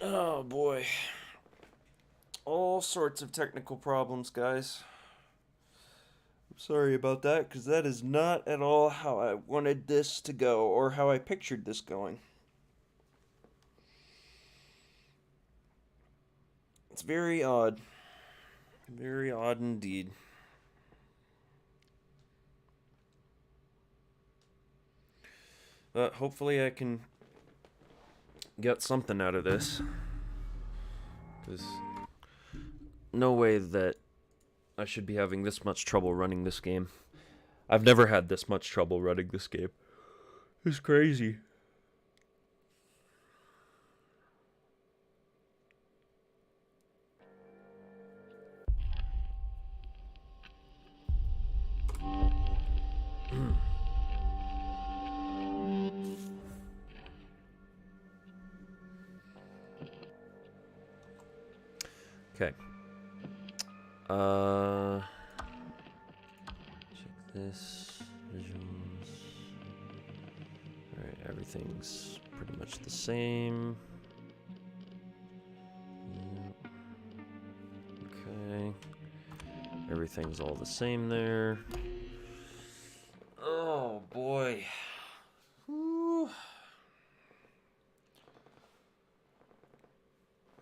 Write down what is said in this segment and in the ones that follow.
Oh boy. All sorts of technical problems, guys. I'm sorry about that, because that is not at all how I wanted this to go, or how I pictured this going. It's very odd. Very odd indeed. But hopefully I can get something out of this. Because no way that I should be having this much trouble running this game. I've never had this much trouble running this game. It's crazy. Okay. Check this. Visuals. Alright, everything's pretty much the same. Yep. Okay. Everything's all the same there. Oh boy. Whew.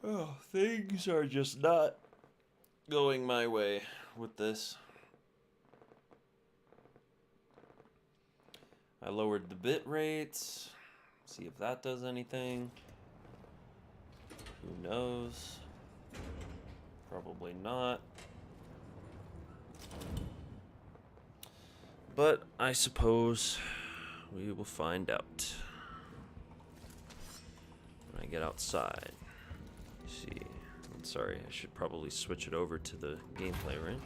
Oh, things are just not going my way with this. I lowered the bit rates. See if that does anything. Who knows? Probably not. But I suppose we will find out when I get outside. See, I'm sorry, I should probably switch it over to the gameplay, right?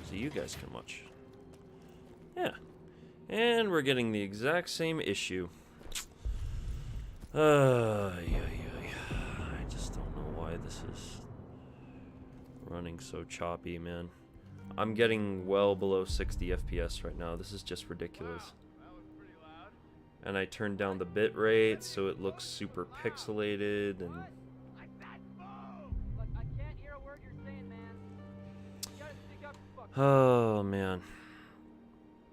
So you guys can watch. Yeah. And we're getting the exact same issue. I just don't know why this is running so choppy, man. I'm getting well below 60 FPS right now. This is just ridiculous. Wow, that was pretty loud. And I turned down the bit rate so it looks super pixelated and I said move! Look, I can't hear a word you're saying, man. You gotta speak up, fuck. oh man.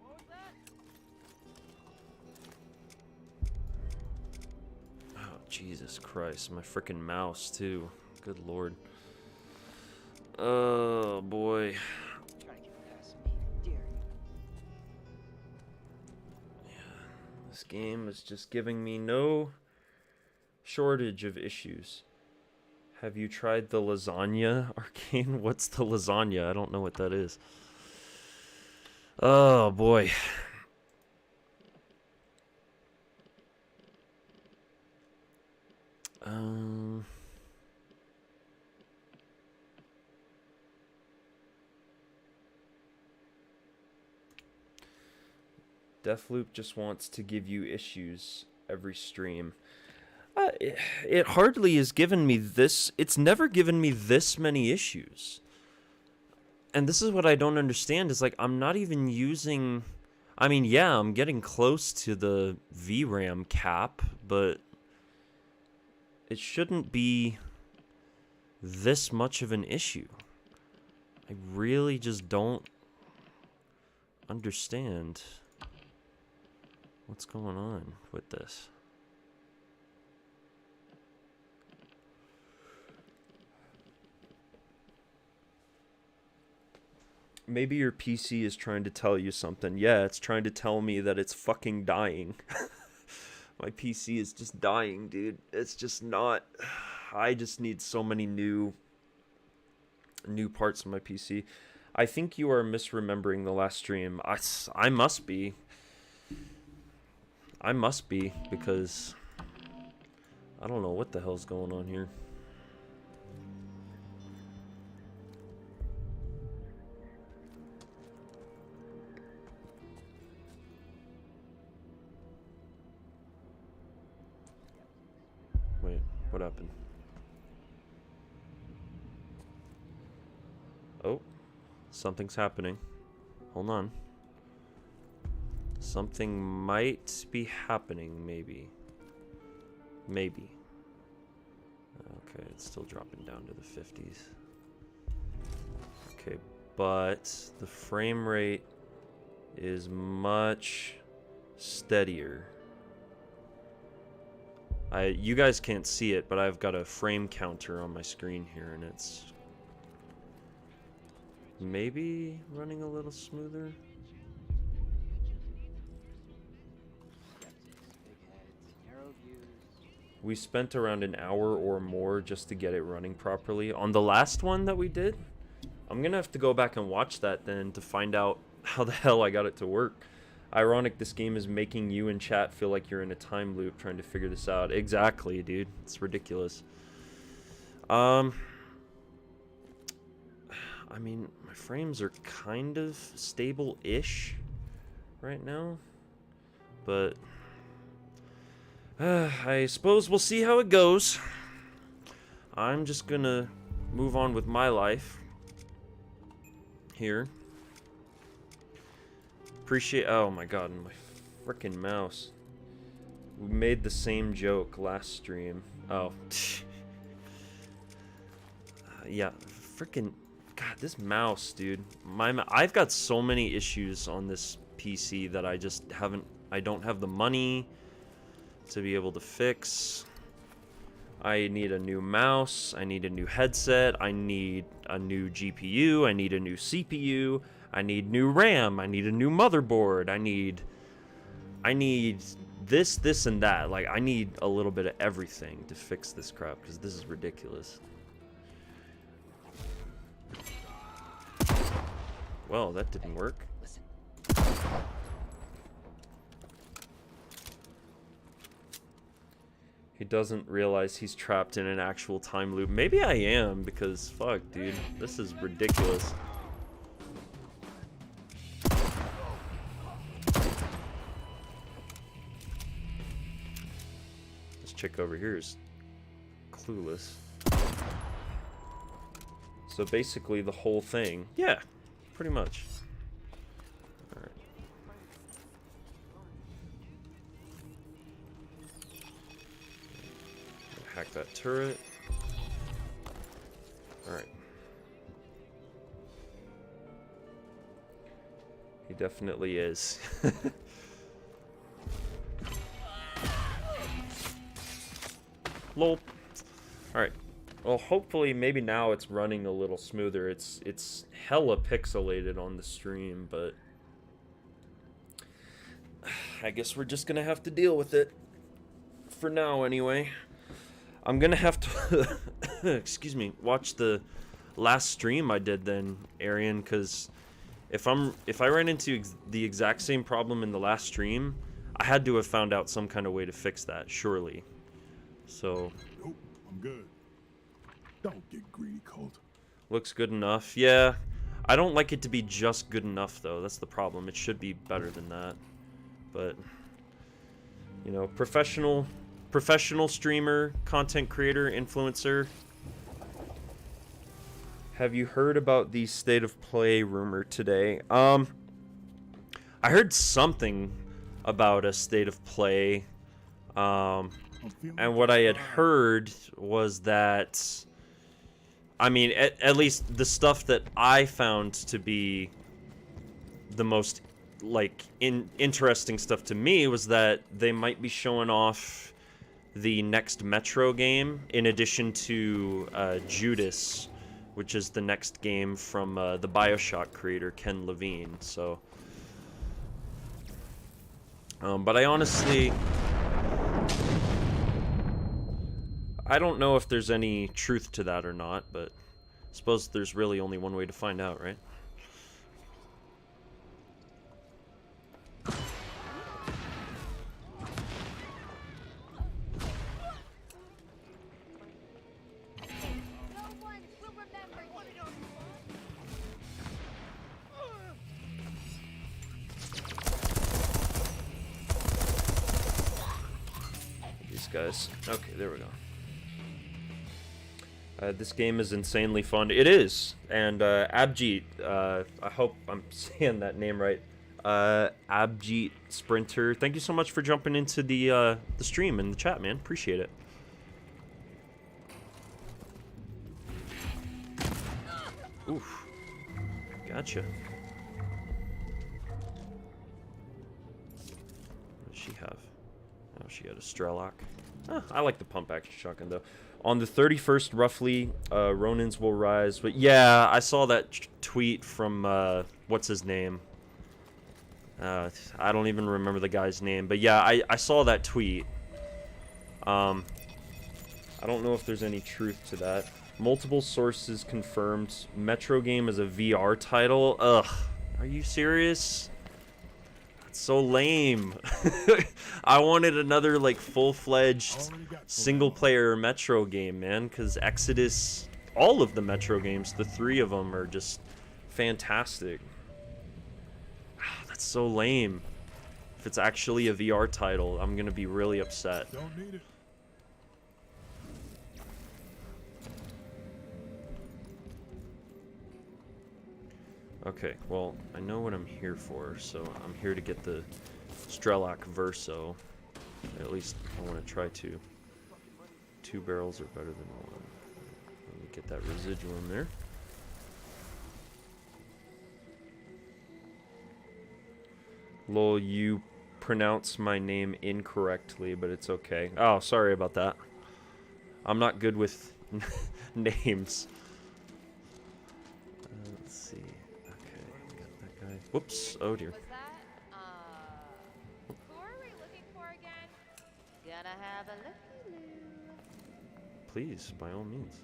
What was that? Oh Jesus Christ, my freaking mouse too. Good lord. Oh boy. Try to get past me, dare you? This game is just giving me no shortage of issues. Have you tried the lasagna arcane? What's the lasagna? I don't know what that is. Oh boy. Deathloop just wants to give you issues every stream. It hardly has given me this. It's never given me this many issues. And this is what I don't understand is like I'm not even using. I mean, yeah, I'm getting close to the VRAM cap, but it shouldn't be this much of an issue. I really just don't understand what's going on with this. Maybe your PC is trying to tell you something. Yeah, it's trying to tell me that it's fucking dying. My PC is just dying, dude. It's just not. I just need so many new parts of my PC. I think you are misremembering the last stream. I must be. I must be, because I don't know what the hell's going on here. Wait, what happened? Oh, something's happening. Hold on. Something might be happening, maybe. Maybe. Okay, it's still dropping down to the 50s. Okay, but the frame rate is much steadier. You guys can't see it, but I've got a frame counter on my screen here, and it's maybe running a little smoother. Skeptics, big heads, narrow views. We spent around an hour or more just to get it running properly. On the last one that we did, I'm gonna have to go back and watch that then to find out how the hell I got it to work. Ironic, this game is making you in chat feel like you're in a time loop trying to figure this out. Exactly, dude. It's ridiculous. I mean, my frames are kind of stable-ish right now, but I suppose we'll see how it goes. I'm just gonna move on with my life here. Appreciate. Oh my god, my frickin' mouse. We made the same joke last stream. Oh. Yeah, frickin'. God, this mouse, dude. I've got so many issues on this PC that I just haven't. I don't have the money to be able to fix. I need a new mouse. I need a new headset. I need a new GPU. I need a new CPU. I need new RAM. I need a new motherboard. I need this, and that. Like, I need a little bit of everything to fix this crap, because this is ridiculous. Well, that didn't work. Listen. He doesn't realize he's trapped in an actual time loop. Maybe I am, because fuck, dude. This is ridiculous. This chick over here is clueless. So basically the whole thing. Yeah, pretty much. Alright. Hack that turret. Alright. He definitely is. Lol. Alright. Well, hopefully, maybe now it's running a little smoother. It's hella pixelated on the stream, but I guess we're just gonna have to deal with it. For now, anyway. I'm gonna have to, excuse me, watch the last stream I did then, Arian, because if I ran into the exact same problem in the last stream, I had to have found out some kind of way to fix that, surely. So. Nope, I'm good. Don't get greedy, Colt. Looks good enough. Yeah. I don't like it to be just good enough, though. That's the problem. It should be better than that. But, you know, professional streamer, content creator, influencer. Have you heard about the state of play rumor today? I heard something about a state of play. And what I had heard was that, I mean, at least the stuff that I found to be the most, like, interesting stuff to me was that they might be showing off the next Metro game in addition to Judas, which is the next game from the BioShock creator, Ken Levine. So, but I honestly, I don't know if there's any truth to that or not, but I suppose there's really only one way to find out, right? No one will remember you. These guys. Okay, there we go. This game is insanely fun. It is. And Abjeet, I hope I'm saying that name right. Abjeet Sprinter, thank you so much for jumping into the stream and the chat, man. Appreciate it. Oof. Gotcha. What does she have? Oh, she got a Strelok. I like the pump action shotgun though. On the 31st, roughly, Ronins will rise. But yeah, I saw that tweet from what's his name? I don't even remember the guy's name. But yeah, I saw that tweet. I don't know if there's any truth to that. Multiple sources confirmed Metro game is a VR title. Ugh, are you serious? That's so lame. I wanted another like full-fledged single-player Metro game, man, because Exodus, all of the Metro games, the 3 of them are just fantastic. That's so lame. If it's actually a VR title, I'm gonna be really upset. Don't need it. Okay, well, I know what I'm here for, so I'm here to get the Strelok Verso. At least I want to try to. 2 barrels are better than 1. Let me get that residuum there. Lol, you pronounce my name incorrectly, but it's okay. Oh, sorry about that. I'm not good with names. Let's see. Okay, got that guy. Whoops. Oh dear. Was that, who are we looking for again? Gonna have a looky-loo. Please, by all means.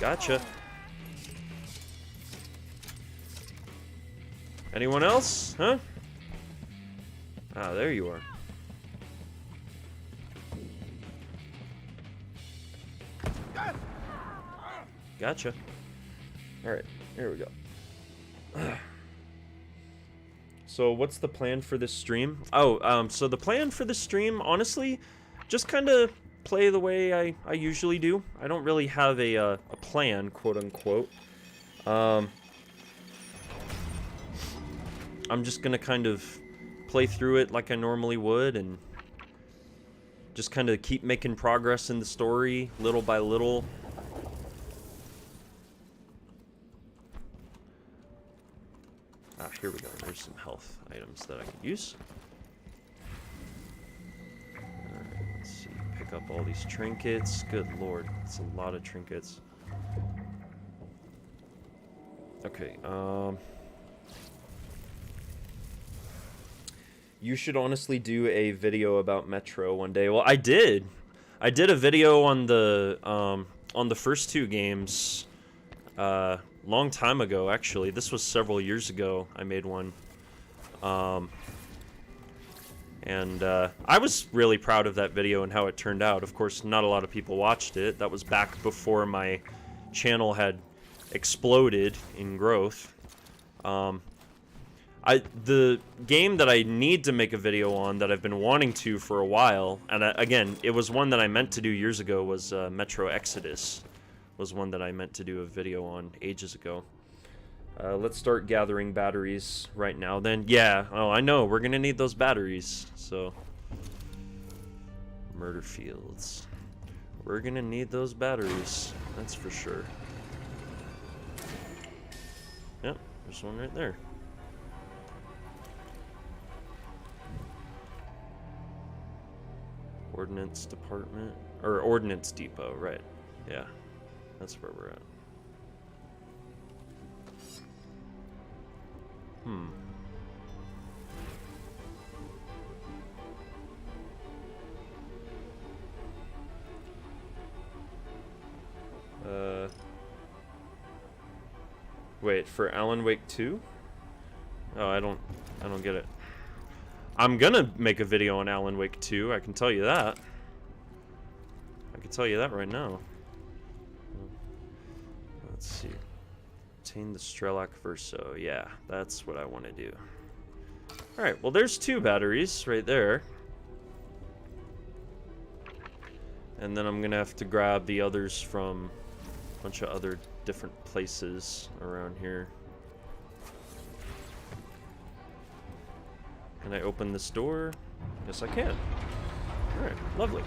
Gotcha. Anyone else? Huh? Ah, there you are. Gotcha. Alright, here we go. So what's the plan for this stream? Oh, so the plan for this stream, honestly, just kind of play the way I usually do. I don't really have a plan, quote-unquote. I'm just gonna kind of play through it like I normally would, and just kind of keep making progress in the story, little by little. Ah, here we go. There's some health items that I could use. Alright, let's see. Pick up all these trinkets. Good lord, that's a lot of trinkets. Okay, you should honestly do a video about Metro one day. Well, I did. I did a video on the first 2 games, long time ago, actually. This was several years ago. I made one. And I was really proud of that video and how it turned out. Of course, not a lot of people watched it. That was back before my channel had exploded in growth. The game that I need to make a video on that I've been wanting to for a while, and again, it was one that I meant to do years ago, was Metro Exodus. Was one that I meant to do a video on ages ago. Let's start gathering batteries right now then. Yeah, oh, I know, we're gonna need those batteries, so. Murder fields. We're gonna need those batteries, that's for sure. Yep, there's one right there. Ordnance department, or Ordnance Depot, right. Yeah, that's where we're at. Wait, for Alan Wake 2? Oh, I don't get it. I'm gonna make a video on Alan Wake 2, I can tell you that. I can tell you that right now. Let's see. Obtain the Strelok Verso. Yeah, that's what I want to do. Alright, well there's 2 batteries right there. And then I'm gonna have to grab the others from a bunch of other different places around here. Can I open this door? Yes, I can. Alright, lovely.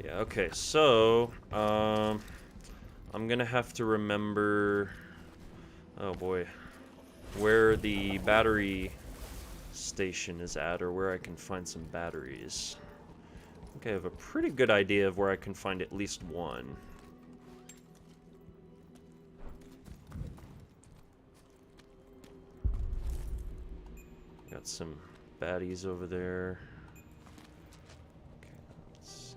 Yeah, okay, so, I'm gonna have to remember, oh boy, where the battery station is at, or where I can find some batteries. I think I have a pretty good idea of where I can find at least one. Got some baddies over there. Okay, let's see.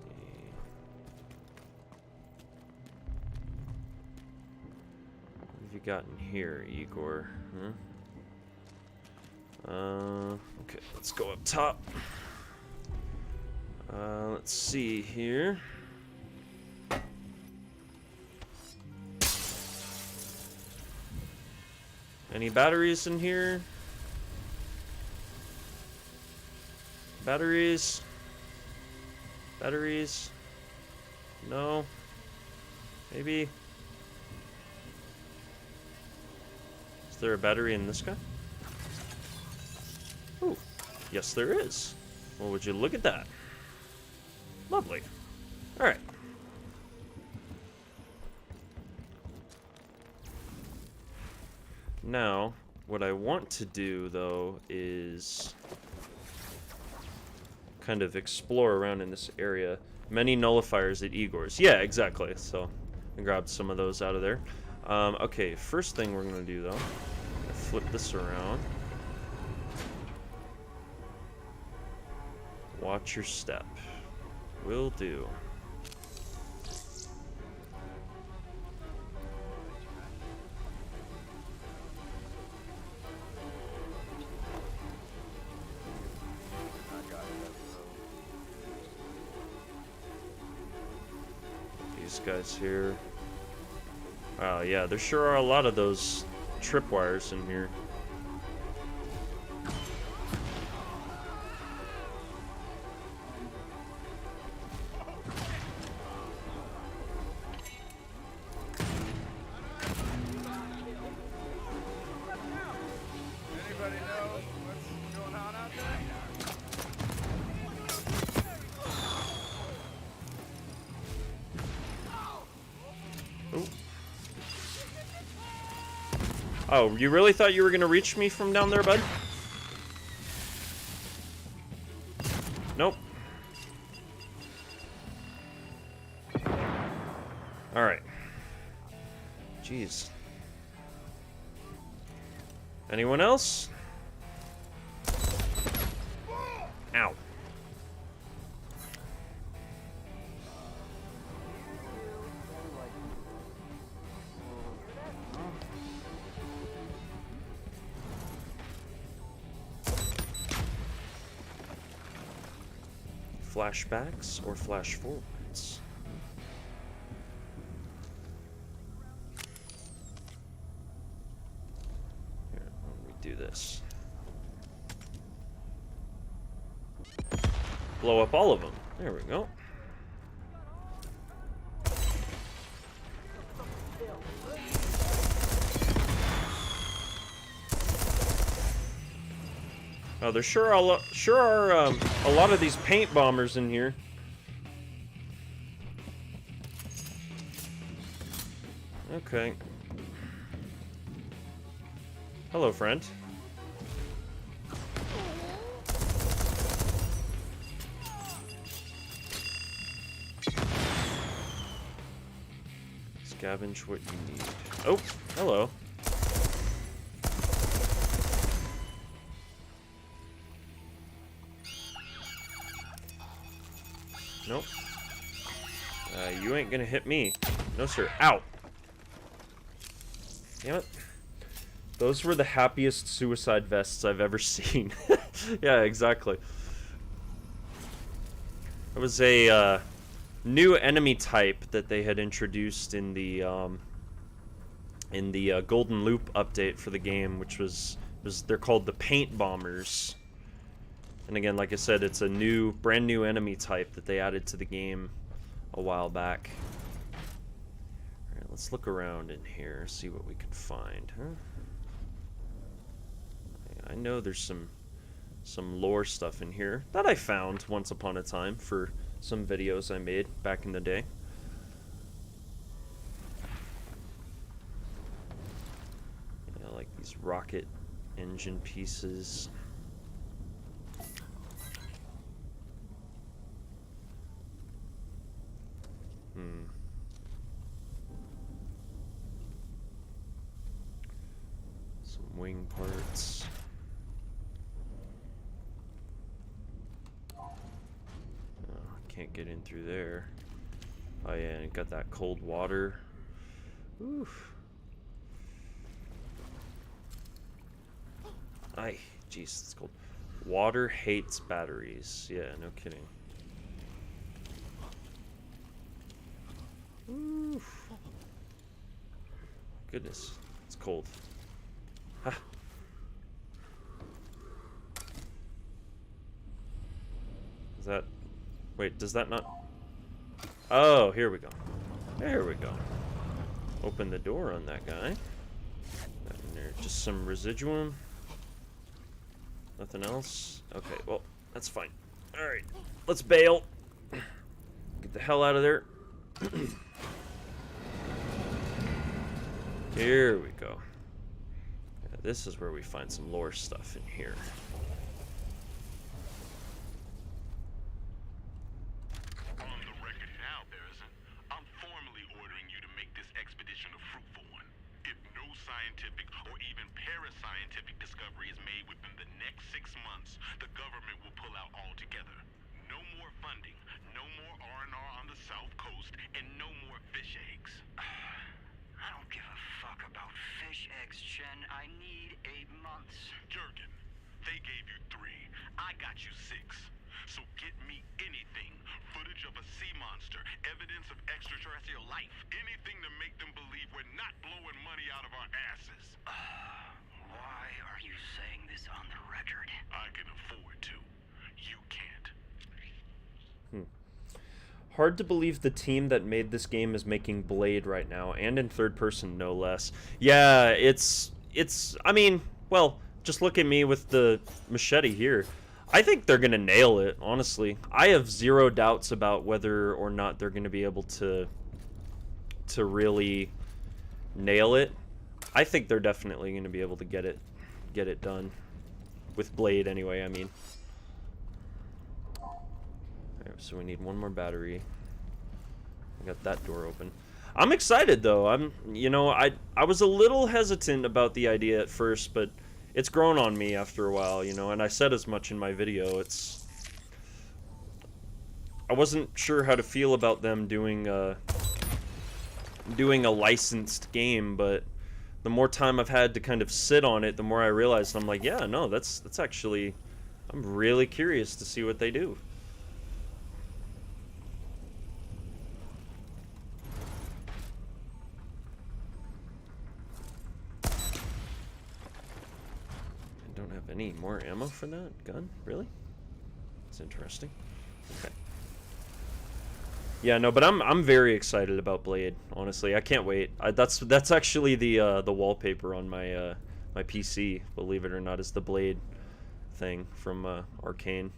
What have you got in here, Igor? Huh? Okay, let's go up top. Let's see here. Any batteries in here? Batteries? Batteries? No? Maybe? Is there a battery in this guy? Oh, yes there is. Well, would you look at that? Lovely. Alright. Now, what I want to do, though, is kind of explore around in this area. Many nullifiers at Igor's. Yeah, exactly. So, I grabbed some of those out of there. Okay, first thing we're going to do, though, flip this around. Watch your step. Will do. These guys here. Wow, yeah, there sure are a lot of those tripwires in here. Oh, you really thought you were gonna reach me from down there, bud? Nope. Alright. Jeez. Anyone else? Ow. Flashbacks or flash forwards? Here, let me do this. Blow up all of them. There we go. Oh, there sure are a lot of these paint bombers in here. Okay. Hello, friend. Scavenge what you need. Oh, hello. Nope. You ain't gonna hit me. No, sir. Ow! Damn it. Those were the happiest suicide vests I've ever seen. Yeah, exactly. It was a new enemy type that they had introduced in the Golden Loop update for the game, which was they're called the Paint Bombers. And again, like I said, it's a brand new enemy type that they added to the game a while back. Alright, let's look around in here, see what we can find, huh? I know there's some lore stuff in here that I found once upon a time for some videos I made back in the day. Yeah, like these rocket engine pieces. Some wing parts. Can't get in through there. Oh yeah, and it got that cold water. Oof. Ay, jeez, it's cold. Water hates batteries. Yeah, no kidding. Oof. Goodness, it's cold. Ha. Is that... Wait, does that not... Oh, here we go. There we go. Open the door on that guy. And there's just some residuum. Nothing else? Okay, well, that's fine. Alright, let's bail. Get the hell out of there. Here we go. Yeah, this is where we find some lore stuff in here. Hard to believe the team that made this game is making Blade right now, and in third person, no less. Yeah, it's I mean, well, just look at me with the machete here. I think they're gonna nail it, honestly. I have zero doubts about whether or not they're gonna be able to really nail it. I think they're definitely gonna be able to get it done. With Blade, anyway, I mean. So we need one more battery. I got that door open. I'm excited though. I was a little hesitant about the idea at first, but it's grown on me after a while, and I said as much in my video. I wasn't sure how to feel about them doing a licensed game, but the more time I've had to kind of sit on it, the more I realized I'm like, yeah, no, that's actually, I'm really curious to see what they do. Any more ammo for that gun? Really? That's interesting. Okay. Yeah, no, but I'm very excited about Blade. Honestly, I can't wait. That's actually the wallpaper on my my PC. Believe it or not, is the Blade thing from Arcane.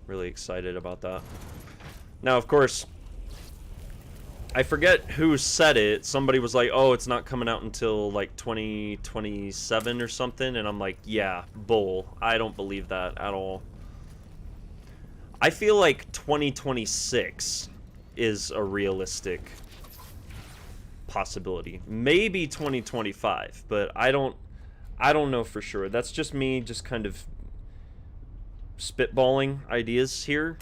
Really excited about that. Now, of course, I forget who said it. Somebody was like, oh, it's not coming out until like 2027 or something. And I'm like, yeah, bull. I don't believe that at all. I feel like 2026 is a realistic possibility. Maybe 2025, but I don't know for sure. That's just me just kind of spitballing ideas here.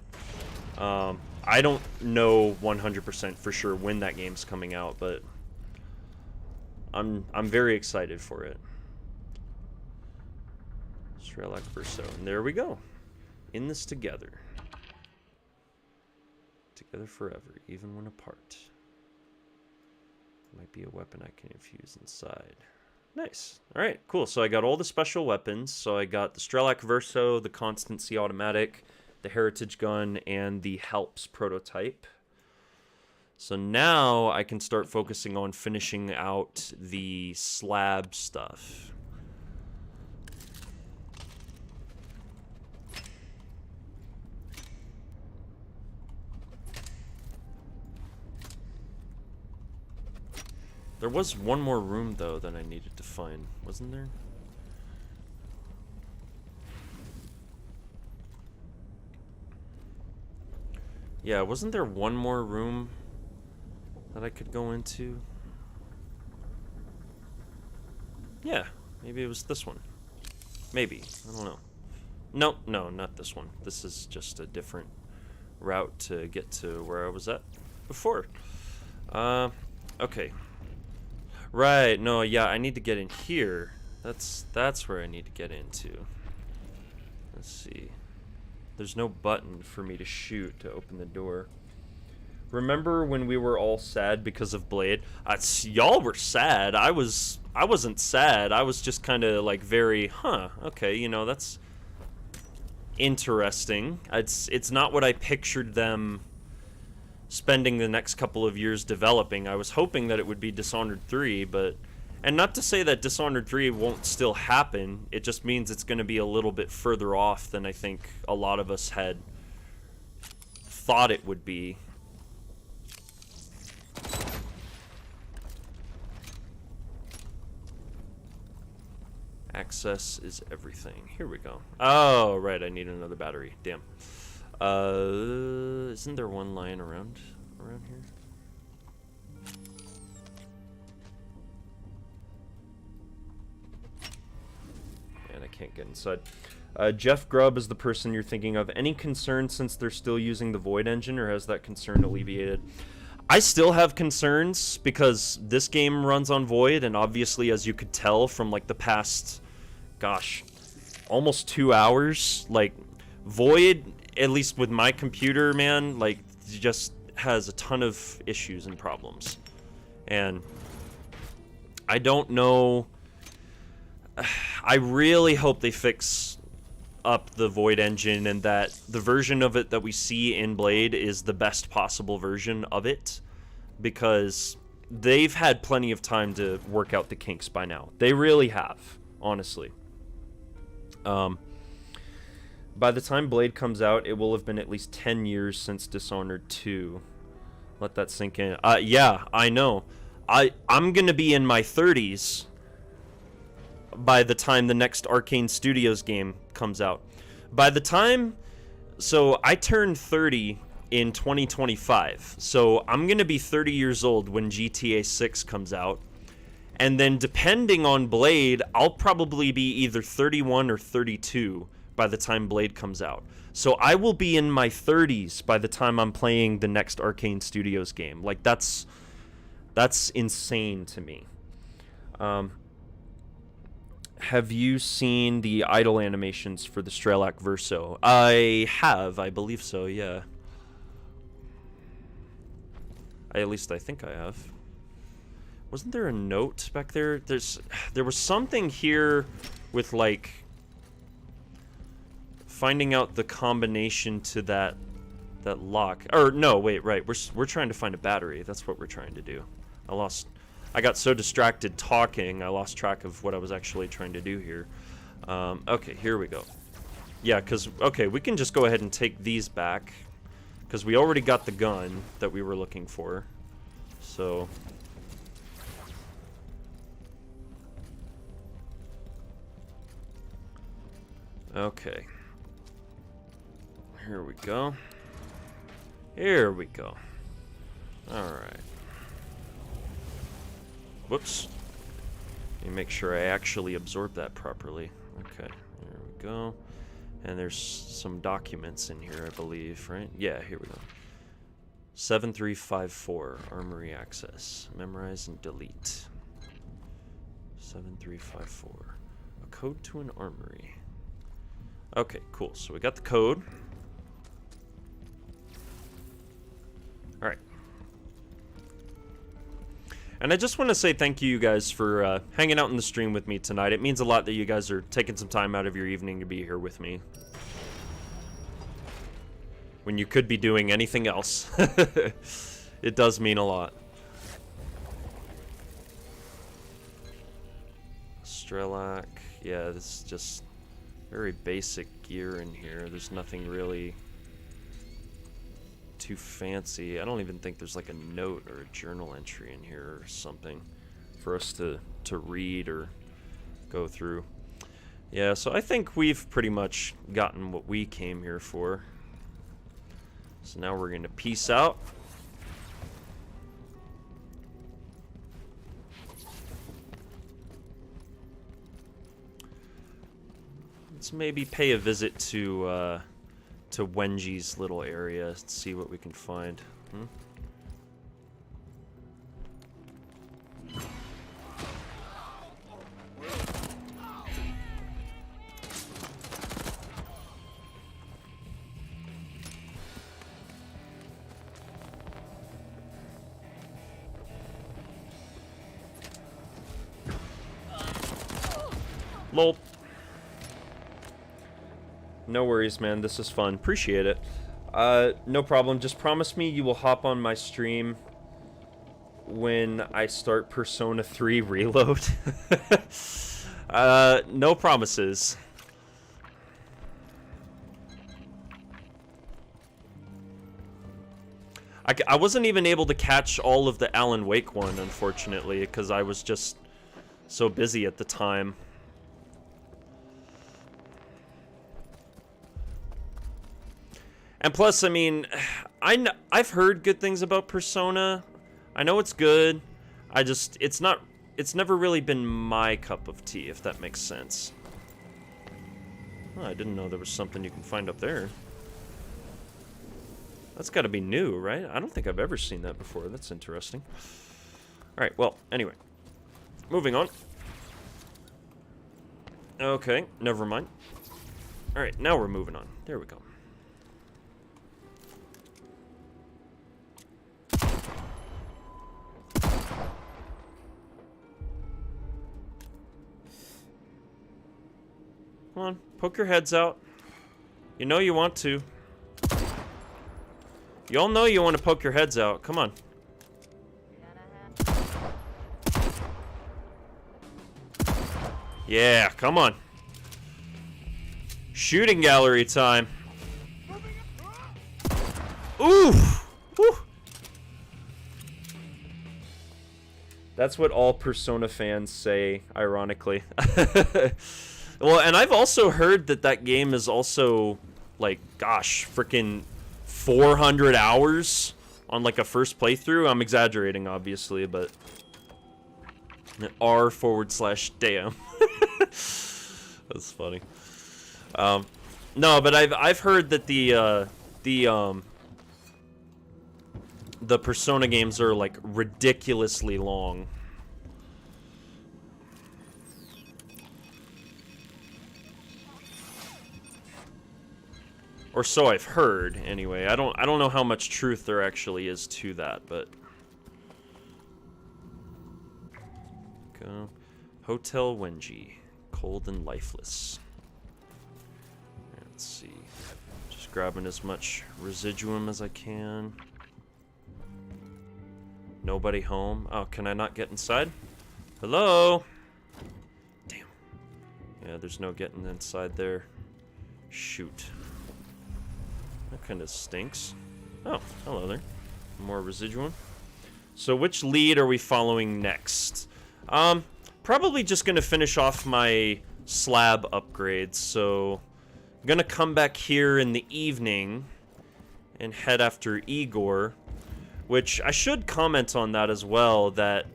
I don't know 100% for sure when that game's coming out, but I'm very excited for it. Strelak Verso, and there we go. In this together. Together forever, even when apart. Might be a weapon I can infuse inside. Nice. Alright, cool. So I got all the special weapons. So I got the Strelak Verso, the Constancy Automatic, the Heritage Gun, and the Helps prototype. So now I can start focusing on finishing out the slab stuff. There was one more room, though, that I needed to find. Wasn't there? Yeah, wasn't there one more room that I could go into? Yeah, maybe it was this one. Maybe. I don't know. No, no, not this one. This is just a different route to get to where I was at before. Okay. Right, no, yeah, I need to get in here. That's where I need to get into. Let's see. There's no button for me to shoot to open the door. Remember when we were all sad because of Blade? Y'all were sad. I wasn't sad. I was just kind of like very, okay, you know, that's interesting. It's not what I pictured them spending the next couple of years developing. I was hoping that it would be Dishonored 3, but... And not to say that Dishonored 3 won't still happen, it just means it's going to be a little bit further off than I think a lot of us had thought it would be. Access is everything. Here we go. Oh, right, I need another battery. Damn. Isn't there one lying around here? And I can't get inside. Jeff Grubb is the person you're thinking of. Any concern since they're still using the Void engine, or has that concern alleviated? I still have concerns because this game runs on Void, and obviously, as you could tell from like the past, gosh, almost 2 hours, like Void, at least with my computer, man, like just has a ton of issues and problems. And I don't know. I really hope they fix up the Void engine and that the version of it that we see in Blade is the best possible version of it, because they've had plenty of time to work out the kinks by now. They really have, honestly. By the time Blade comes out, it will have been at least 10 years since Dishonored 2. Let that sink in. Yeah, I know. I'm gonna be in my 30s by the time the next Arcane Studios game comes out. By the time... So, I turned 30 in 2025. So, I'm gonna be 30 years old when GTA 6 comes out. And then, depending on Blade, I'll probably be either 31 or 32 by the time Blade comes out. So, I will be in my 30s by the time I'm playing the next Arcane Studios game. Like, that's insane to me. Have you seen the idle animations for the Strelak Verso? I have, I believe so, yeah. At least I think I have. Wasn't there a note back there? There was something here with, like, finding out the combination to that lock. Or, no, wait, right. We're trying to find a battery. That's what we're trying to do. I got so distracted talking, I lost track of what I was actually trying to do here. Okay, here we go. Yeah, okay, we can just go ahead and take these back, because we already got the gun that we were looking for. So... Okay. Here we go. Here we go. Alright. Whoops. Let me make sure I actually absorb that properly. Okay, there we go. And there's some documents in here, I believe, right? Yeah, here we go. 7354, Armory Access. Memorize and delete. 7354. A code to an armory. Okay, cool. So we got the code. Alright. And I just want to say thank you guys for hanging out in the stream with me tonight. It means a lot that you guys are taking some time out of your evening to be here with me, when you could be doing anything else. It does mean a lot. Strelak. Yeah, this is just very basic gear in here. There's nothing really too fancy. I don't even think there's like a note or a journal entry in here or something. for us to read or go through. Yeah, so I think we've pretty much gotten what we came here for. So now we're going to peace out. Let's maybe pay a visit to Wenji's little area and see what we can find. Lol. No worries, man. This is fun. Appreciate it. No problem. Just promise me you will hop on my stream when I start Persona 3 Reload. No promises. I wasn't even able to catch all of the Alan Wake one, unfortunately, because I was just so busy at the time. And plus, I mean, I've heard good things about Persona. I know it's good. It's never really been my cup of tea, if that makes sense. Oh, I didn't know there was something you can find up there. That's got to be new, right? I don't think I've ever seen that before. That's interesting. All right, well, anyway. Moving on. Okay, never mind. All right, now we're moving on. There we go. Come on, poke your heads out. You know you want to. You all know you want to poke your heads out. Come on. Yeah, come on. Shooting gallery time. Oof! Woo! That's what all Persona fans say, ironically. Well, and I've also heard that that game is also, like, gosh, freaking 400 hours on, like, a first playthrough. I'm exaggerating, obviously, but r/damn. That's funny. No, but I've heard that the Persona games are, like, ridiculously long. Or so I've heard, anyway. I don't know how much truth there actually is to that, but go. Hotel Wenji. Cold and lifeless. Let's see. Just grabbing as much residuum as I can. Nobody home. Oh, can I not get inside? Hello? Damn. Yeah, there's no getting inside there. Shoot. That kind of stinks. Oh, hello there. More residuum. So which lead are we following next? Probably just going to finish off my slab upgrades. So I'm going to come back here in the evening and head after Igor. Which I should comment on that as well, that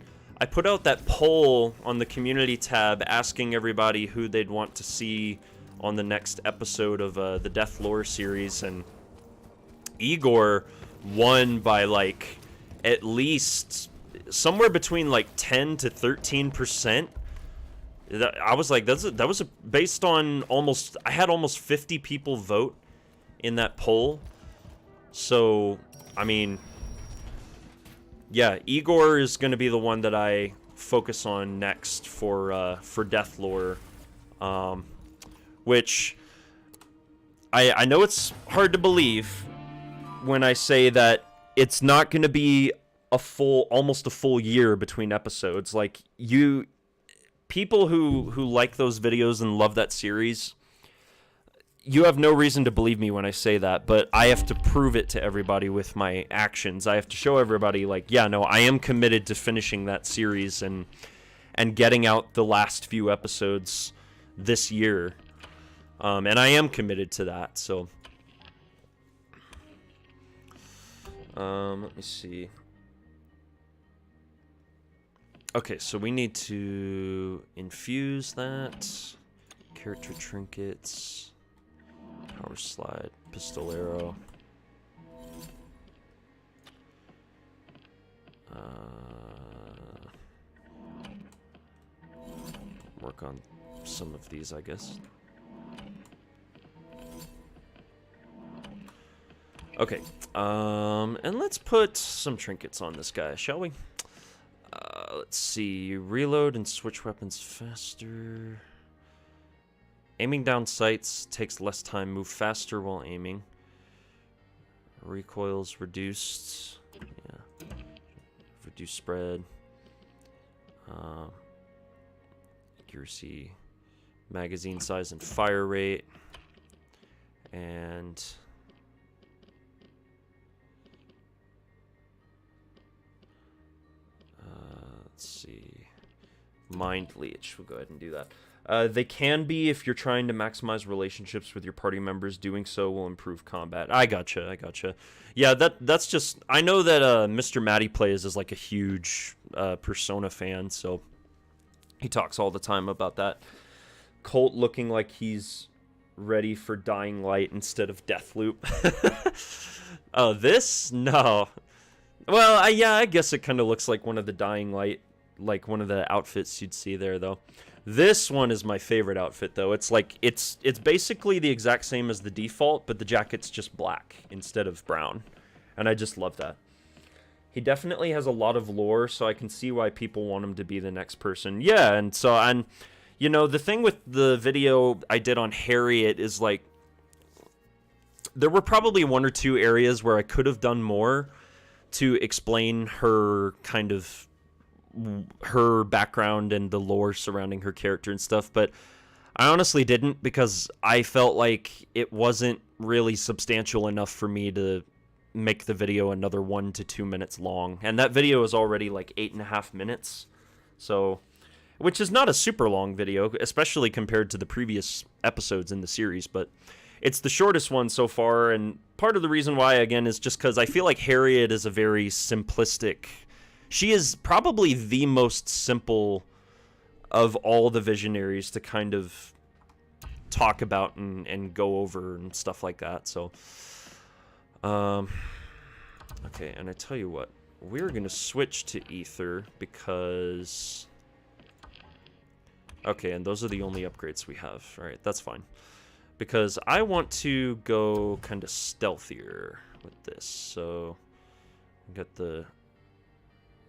I put out that poll on the community tab asking everybody who they'd want to see on the next episode of the Deathloop series, and Igor won by, like, at least somewhere between, like, 10 to 13%. I was like, that was based on almost, I had almost 50 people vote in that poll. So, I mean, yeah, Igor is going to be the one that I focus on next for Deathloop, which I know it's hard to believe when I say that it's not going to be almost a full year between episodes. Like, people who like those videos and love that series, you have no reason to believe me when I say that, but I have to prove it to everybody with my actions. I have to show everybody, like, yeah, no, I am committed to finishing that series, and and getting out the last few episodes this year. And I am committed to that, so. Let me see. Okay, so we need to infuse that. Character trinkets. Power slide. Pistolero. Work on some of these, I guess. Okay, and let's put some trinkets on this guy, shall we? Let's see, reload and switch weapons faster. Aiming down sights takes less time, move faster while aiming. Recoil's reduced, yeah. Reduce spread. Accuracy, magazine size and fire rate. And let's see. Mind leech. We'll go ahead and do that. They can be if you're trying to maximize relationships with your party members. Doing so will improve combat. I gotcha. Yeah, that's just. I know that Mr. Matty Plays is like a huge Persona fan, so he talks all the time about that. Colt looking like he's ready for Dying Light instead of Deathloop. Oh, this? No. Well, yeah, I guess it kind of looks like one of the Dying Light, like one of the outfits you'd see there, though. This one is my favorite outfit, though. It's like, it's basically the exact same as the default, but the jacket's just black instead of brown. And I just love that. He definitely has a lot of lore, so I can see why people want him to be the next person. Yeah, and you know, the thing with the video I did on Harriet is, like, there were probably one or two areas where I could have done more to explain her kind of her background and the lore surrounding her character and stuff, but I honestly didn't because I felt like it wasn't really substantial enough for me to make the video another 1 to 2 minutes long, and that video is already like 8.5 minutes, so, which is not a super long video, especially compared to the previous episodes in the series, but it's the shortest one so far, and part of the reason why, again, is just because I feel like Harriet is a very simplistic. She is probably the most simple of all the visionaries to kind of talk about and go over and stuff like that, so. Okay, and I tell you what, we're going to switch to Ether because. Okay, and those are the only upgrades we have. Alright, that's fine. Because I want to go kind of stealthier with this. So, get the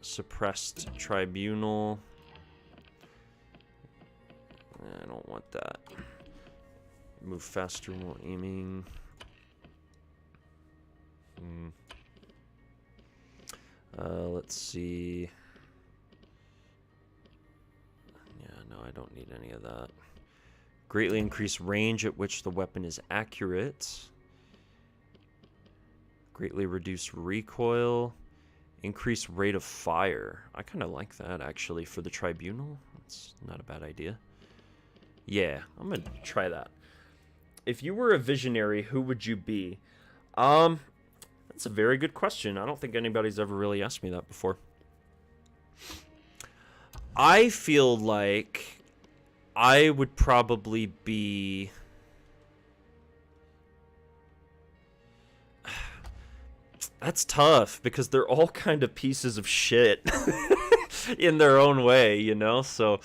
suppressed tribunal. I don't want that. Move faster while aiming. Let's see. Yeah, no, I don't need any of that. Greatly increase range at which the weapon is accurate. Greatly reduce recoil. Increase rate of fire. I kind of like that, actually, for the tribunal. That's not a bad idea. Yeah, I'm going to try that. If you were a visionary, who would you be? That's a very good question. I don't think anybody's ever really asked me that before. I feel like I would probably be. That's tough because they're all kind of pieces of shit in their own way, you know? So,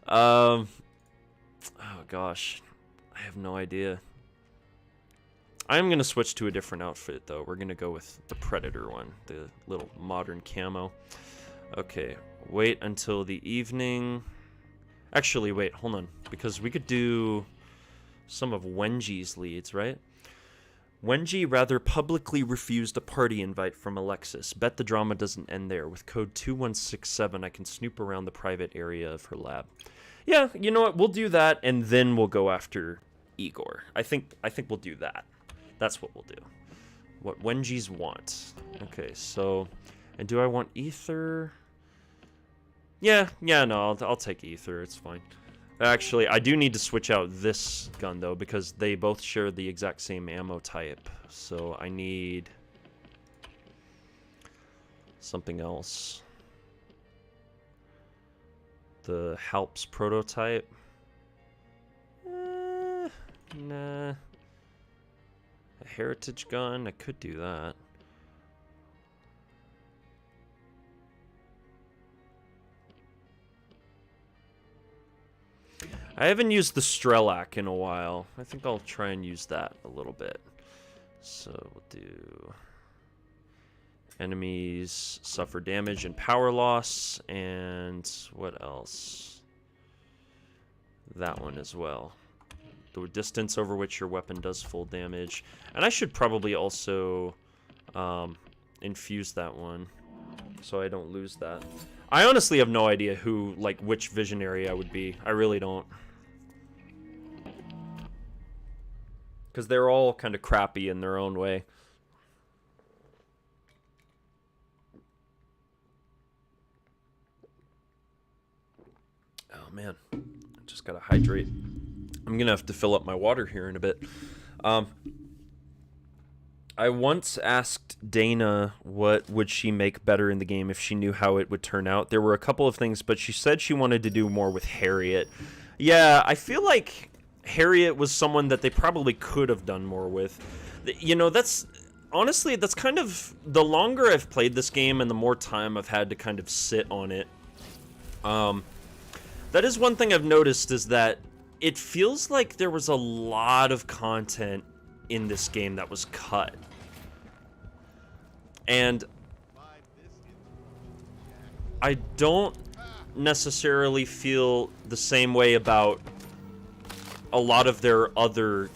oh gosh, I have no idea. I'm going to switch to a different outfit, though. We're going to go with the Predator one, the little modern camo. Okay, wait until the evening. Actually, wait, hold on, because we could do some of Wenji's leads, right? Wenji rather publicly refused a party invite from Alexis. Bet the drama doesn't end there. With code 2167, I can snoop around the private area of her lab. Yeah, you know what? We'll do that, and then we'll go after Igor. I think we'll do that. That's what we'll do. What Wenji's want. Okay, so, and do I want Ether? Yeah, no, I'll take ether. It's fine. Actually, I do need to switch out this gun, though, because they both share the exact same ammo type. So I need something else. The Halps prototype. Nah. A heritage gun? I could do that. I haven't used the Strelak in a while. I think I'll try and use that a little bit. So we'll do... Enemies suffer damage and power loss, and what else? That one as well. The distance over which your weapon does full damage. And I should probably also infuse that one, so I don't lose that. I honestly have no idea who, like, which visionary I would be. I really don't. Because they're all kind of crappy in their own way. Oh, man. I just gotta hydrate. I'm gonna have to fill up my water here in a bit. I once asked Dana what would she make better in the game if she knew how it would turn out. There were a couple of things, but she said she wanted to do more with Harriet. Yeah, I feel like Harriet was someone that they probably could have done more with. You know, that's... Honestly, that's kind of... The longer I've played this game and the more time I've had to kind of sit on it, that is one thing I've noticed, is that it feels like there was a lot of content in this game that was cut. And I don't necessarily feel the same way about a lot of their other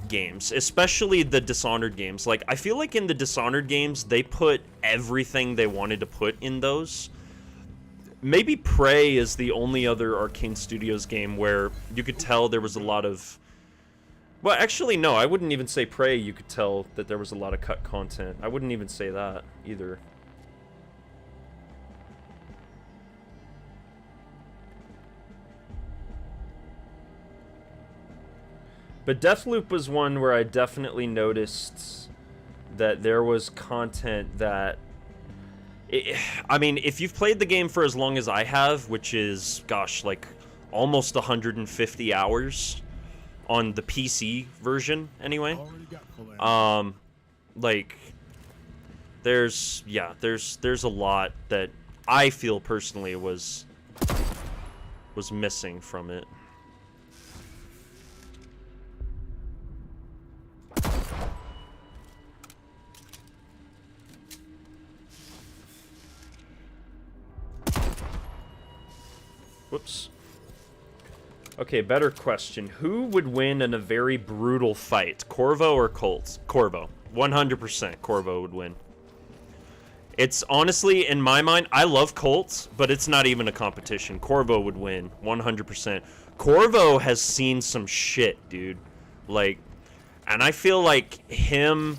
games, especially the Dishonored games. Like, I feel like in the Dishonored games, they put everything they wanted to put in those. Maybe Prey is the only other Arcane Studios game where you could tell there was a lot of... Well, actually, no, I wouldn't even say Prey you could tell that there was a lot of cut content. I wouldn't even say that, either. But Deathloop was one where I definitely noticed that there was content that... I mean, if you've played the game for as long as I have, which is, gosh, like, almost 150 hours... on the PC version, anyway. Like, there's a lot that I feel personally was missing from it. Whoops. Okay, better question. Who would win in a very brutal fight? Corvo or Colt? Corvo. 100% Corvo would win. It's honestly, in my mind, I love Colt, but it's not even a competition. Corvo would win. 100%. Corvo has seen some shit, dude. Like, and I feel like him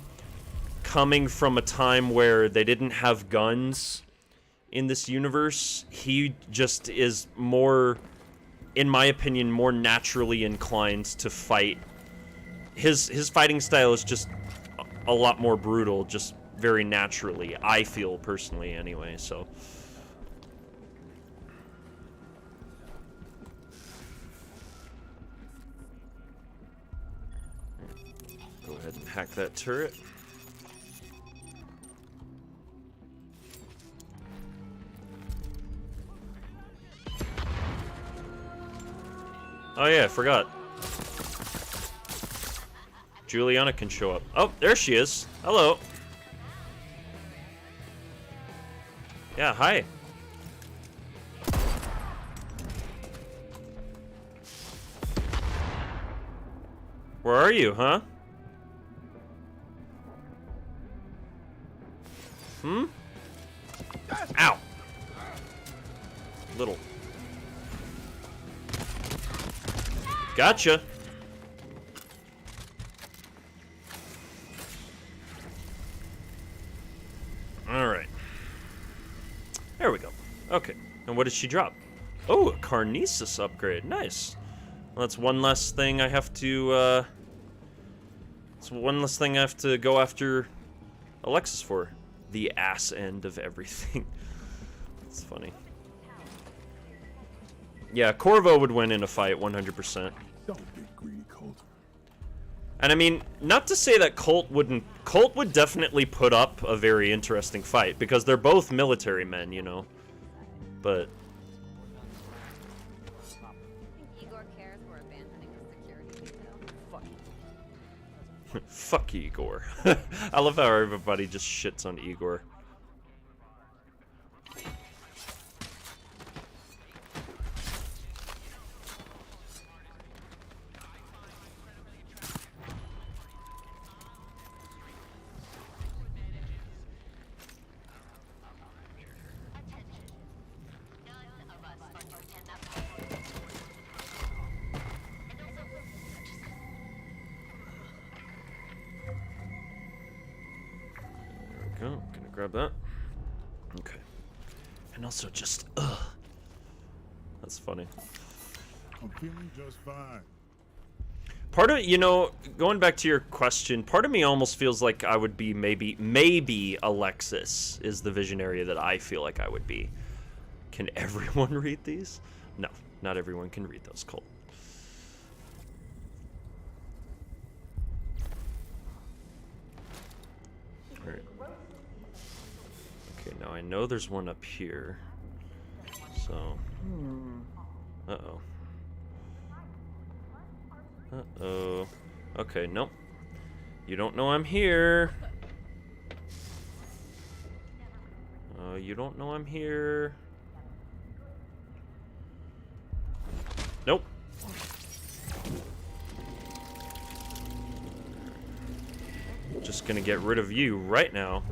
coming from a time where they didn't have guns in this universe, he just is more... in my opinion, more naturally inclined to fight. His fighting style is just a lot more brutal, just very naturally, I feel personally anyway, so. Go ahead and hack that turret. Oh yeah, I forgot. Juliana can show up. Oh, there she is. Hello. Yeah, hi. Where are you, huh? Hmm? Ow. Little. Gotcha. All right. There we go. Okay. And what did she drop? Oh, a Carnesis upgrade. Nice. Well, that's one less thing I have to, it's one less thing I have to go after Alexis for. The ass end of everything. It's funny. Yeah, Corvo would win in a fight, 100%. Don't get greedy, Colt. And I mean, not to say that Colt wouldn't... Colt would definitely put up a very interesting fight, because they're both military men, you know? But... I think Igor cares we're abandoning the security detail. Fuck Igor. I love how everybody just shits on Igor. There we go. Gonna grab that. Okay. And also just, ugh. That's funny. I'm feeling just fine. Part of, you know, going back to your question, part of me almost feels like I would be maybe Alexis is the visionary that I feel like I would be. Can everyone read these? No, not everyone can read those, Colt. Alright. Okay, now I know there's one up here. So. Uh-oh. Uh-oh. Okay, nope. You don't know I'm here. You don't know I'm here. Nope. Just gonna get rid of you right now.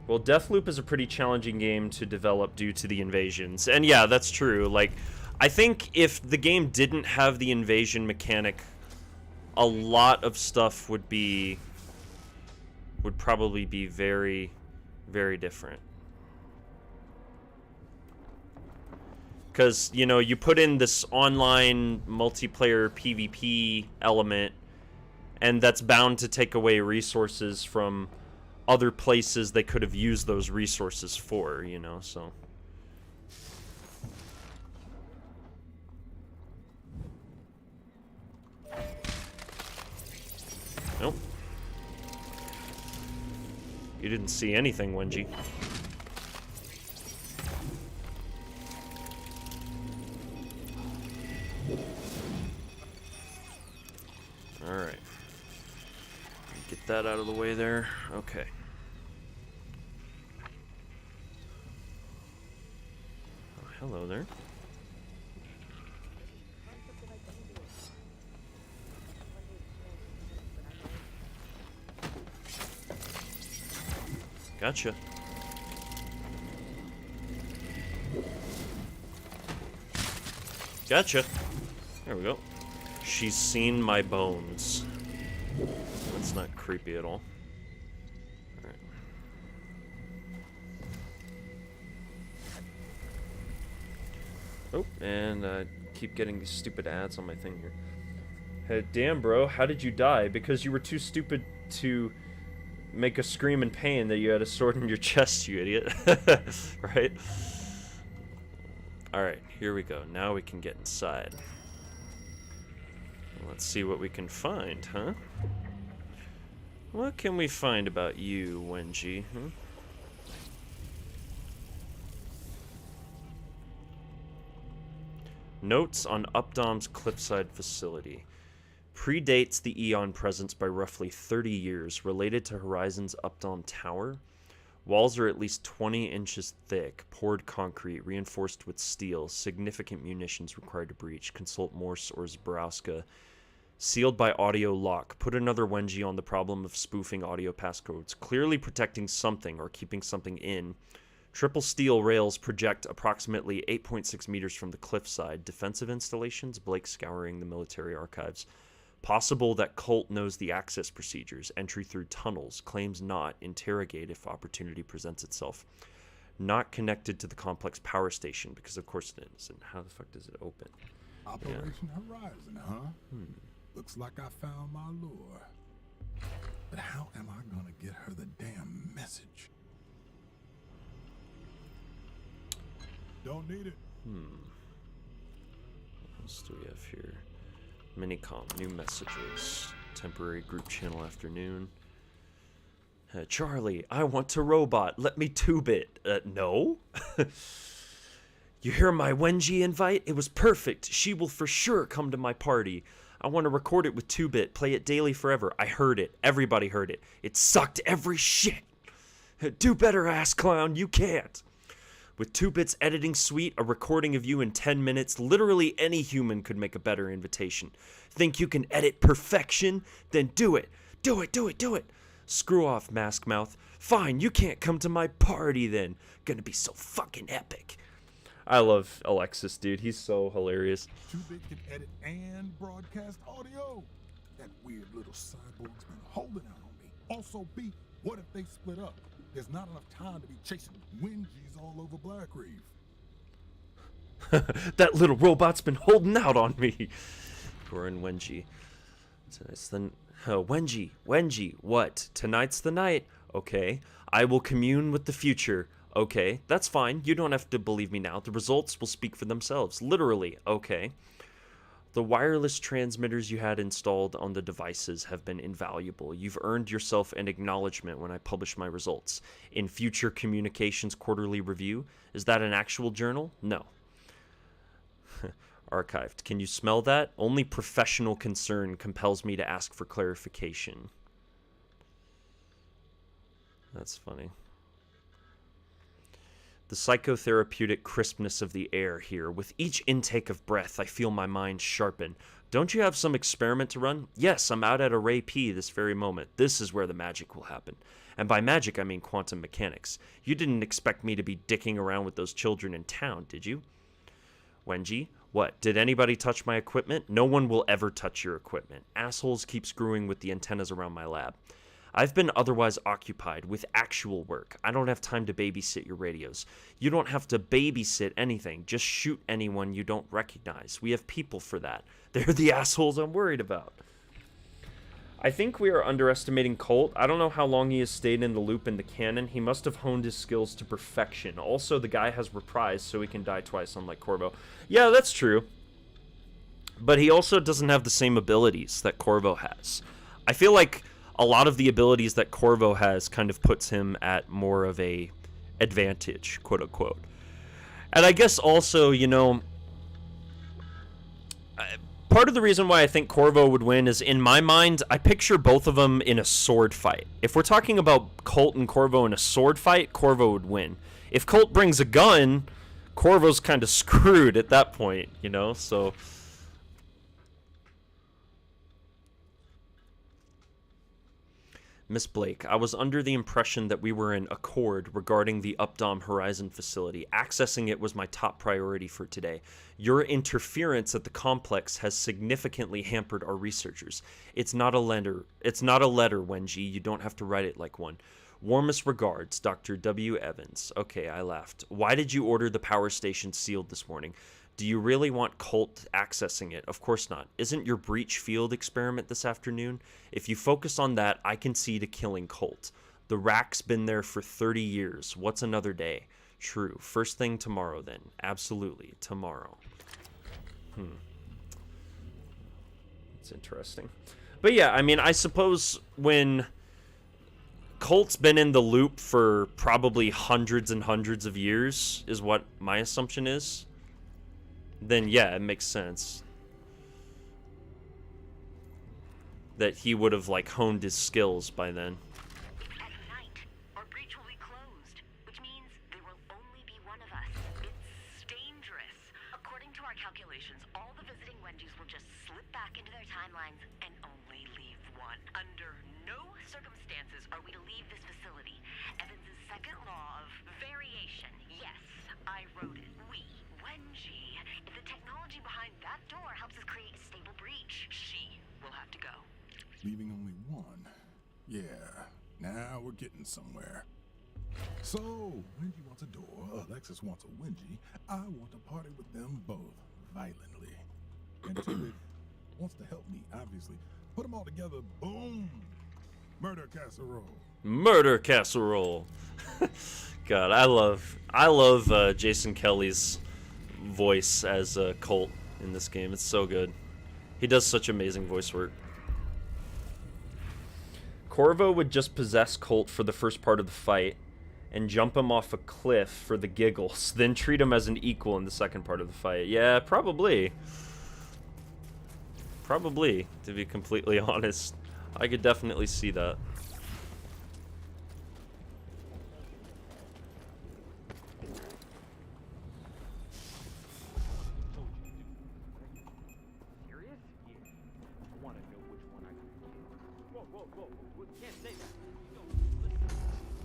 Well, Deathloop is a pretty challenging game to develop due to the invasions. And yeah, that's true. Like, I think if the game didn't have the invasion mechanic, a lot of stuff would probably be very, very different. Because, you know, you put in this online multiplayer PvP element, and that's bound to take away resources from other places they could have used those resources for, you know, so... Nope. You didn't see anything, Wenji. Alright. Get that out of the way there. Okay. Oh, hello there. Gotcha. Gotcha. There we go. She's seen my bones. That's not creepy at all. Alright. Oh, and I keep getting these stupid ads on my thing here. Hey, damn, bro, how did you die? Because you were too stupid to make a scream in pain that you had a sword in your chest, you idiot. Right? Alright, here we go. Now we can get inside. Let's see what we can find, huh? What can we find about you, Wenji? Huh? Notes on Updom's Cliffside facility. Predates the Eon presence by roughly 30 years, related to Horizon's Updom Tower. Walls are at least 20 inches thick, poured concrete, reinforced with steel, significant munitions required to breach. Consult Morse or Zborowska. Sealed by audio lock. Put another Wenji on the problem of spoofing audio passcodes. Clearly protecting something or keeping something in. Triple steel rails project approximately 8.6 meters from the cliffside. Defensive installations. Blake scouring the military archives. Possible that cult knows the access procedures. Entry through tunnels. Claims not. Interrogate if opportunity presents itself. Not connected to the complex power station, because of course it isn't. How the fuck does it open? Operation Horizon, huh? Looks like I found my lure. But how am I gonna get her the damn message? Don't need it. What else do we have here? Minicom, new messages. Temporary group channel afternoon. Charlie, I want to robot. Let me tube it. No? You hear my Wenji invite? It was perfect. She will for sure come to my party. I want to record it with 2-bit, play it daily forever. I heard it. Everybody heard it. It sucked every shit. Do better, ass clown. You can't. With 2-bit's editing suite, a recording of you in 10 minutes, literally any human could make a better invitation. Think you can edit perfection? Then do it. Do it, do it, do it. Screw off, mask mouth. Fine, you can't come to my party then. Gonna be so fucking epic. I love Alexis, dude. He's so hilarious. 2-bit can edit and broadcast audio. That weird little cyborg's been holding out on me. Also, B, what if they split up? There's not enough time to be chasing Wenji's all over Black Reef. That little robot's been holding out on me. Cora and Wenji. Tonight's the... Wenji, what? Tonight's the night. Okay. I will commune with the future. Okay, that's fine. You don't have to believe me now. The results will speak for themselves. Literally. Okay. The wireless transmitters you had installed on the devices have been invaluable. You've earned yourself an acknowledgement when I publish my results. In Future Communications Quarterly Review. Is that an actual journal? No. Archived. Can you smell that? Only professional concern compels me to ask for clarification. That's funny. The psychotherapeutic crispness of the air here. With each intake of breath, I feel my mind sharpen. Don't you have some experiment to run? Yes, I'm out at Array P this very moment. This is where the magic will happen. And by magic, I mean quantum mechanics. You didn't expect me to be dicking around with those children in town, did you? Wenji? What, did anybody touch my equipment? No one will ever touch your equipment. Assholes keep screwing with the antennas around my lab. I've been otherwise occupied with actual work. I don't have time to babysit your radios. You don't have to babysit anything. Just shoot anyone you don't recognize. We have people for that. They're the assholes I'm worried about. I think we are underestimating Colt. I don't know how long he has stayed in the loop in the canon. He must have honed his skills to perfection. Also, the guy has reprised, so he can die twice, unlike Corvo. Yeah, that's true. But he also doesn't have the same abilities that Corvo has. I feel like a lot of the abilities that Corvo has kind of puts him at more of a advantage, quote unquote. And I guess also, you know, part of the reason why I think Corvo would win is, in my mind, I picture both of them in a sword fight. If we're talking about Colt and Corvo in a sword fight, Corvo would win. If Colt brings a gun, Corvo's kind of screwed at that point, you know, so... Miss Blake, I was under the impression that we were in accord regarding the Updom Horizon facility. Accessing it was my top priority for today. Your interference at the complex has significantly hampered our researchers. It's not a letter, Wenji. You don't have to write it like one. Warmest regards, Dr. W. Evans. Okay, I laughed. Why did you order the power station sealed this morning? Do you really want Colt accessing it? Of course not. Isn't your breach field experiment this afternoon? If you focus on that, I can see to killing Colt. The rack's been there for 30 years. What's another day? True. First thing tomorrow then. Absolutely. Tomorrow. It's interesting. But yeah, I mean, I suppose when Colt's been in the loop for probably hundreds and hundreds of years, is what my assumption is, then yeah, it makes sense that he would have, like, honed his skills by then. At night, our breach will be closed, which means there will only be one of us. It's dangerous. According to our calculations, all the visiting Wenjis will just slip back into their timelines and only leave one. Under no circumstances are we to leave this facility. Evans' second law of variation. Yes, I wrote it. We, Wenji. If the technology behind that door helps us create a stable breach, she will have to leaving only one. Yeah, now we're getting somewhere. So, Wengie wants a door, Alexis wants a Wengie. I want to party with them both, violently. And Tilly wants to help me, obviously. Put them all together, boom! Murder casserole. Murder casserole. God, I love Jason Kelly's voice as Colt in this game. It's so good. He does such amazing voice work. Corvo would just possess Colt for the first part of the fight and jump him off a cliff for the giggles, then treat him as an equal in the second part of the fight. Yeah, probably. Probably, to be completely honest. I could definitely see that. Serious? Yeah. I want to know which one I can kill. Whoa, whoa, whoa. We can't say that. Yo, listen.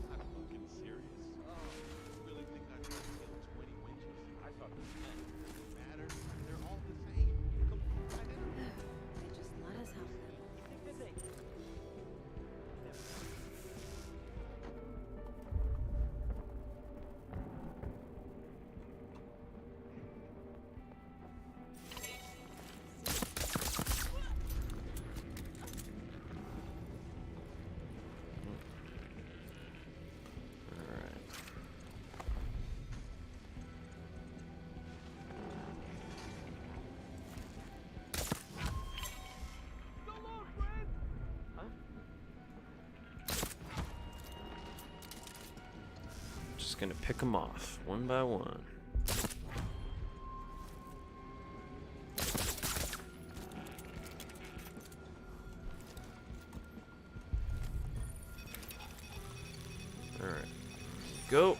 I'm fucking serious. You really think I could kill 20 witches? I thought this meant. Doesn't matter. They're all the same. Come find it. They just let us help them. You think that they... So long, friend! Huh? Just gonna pick them off one by one. Alright, go.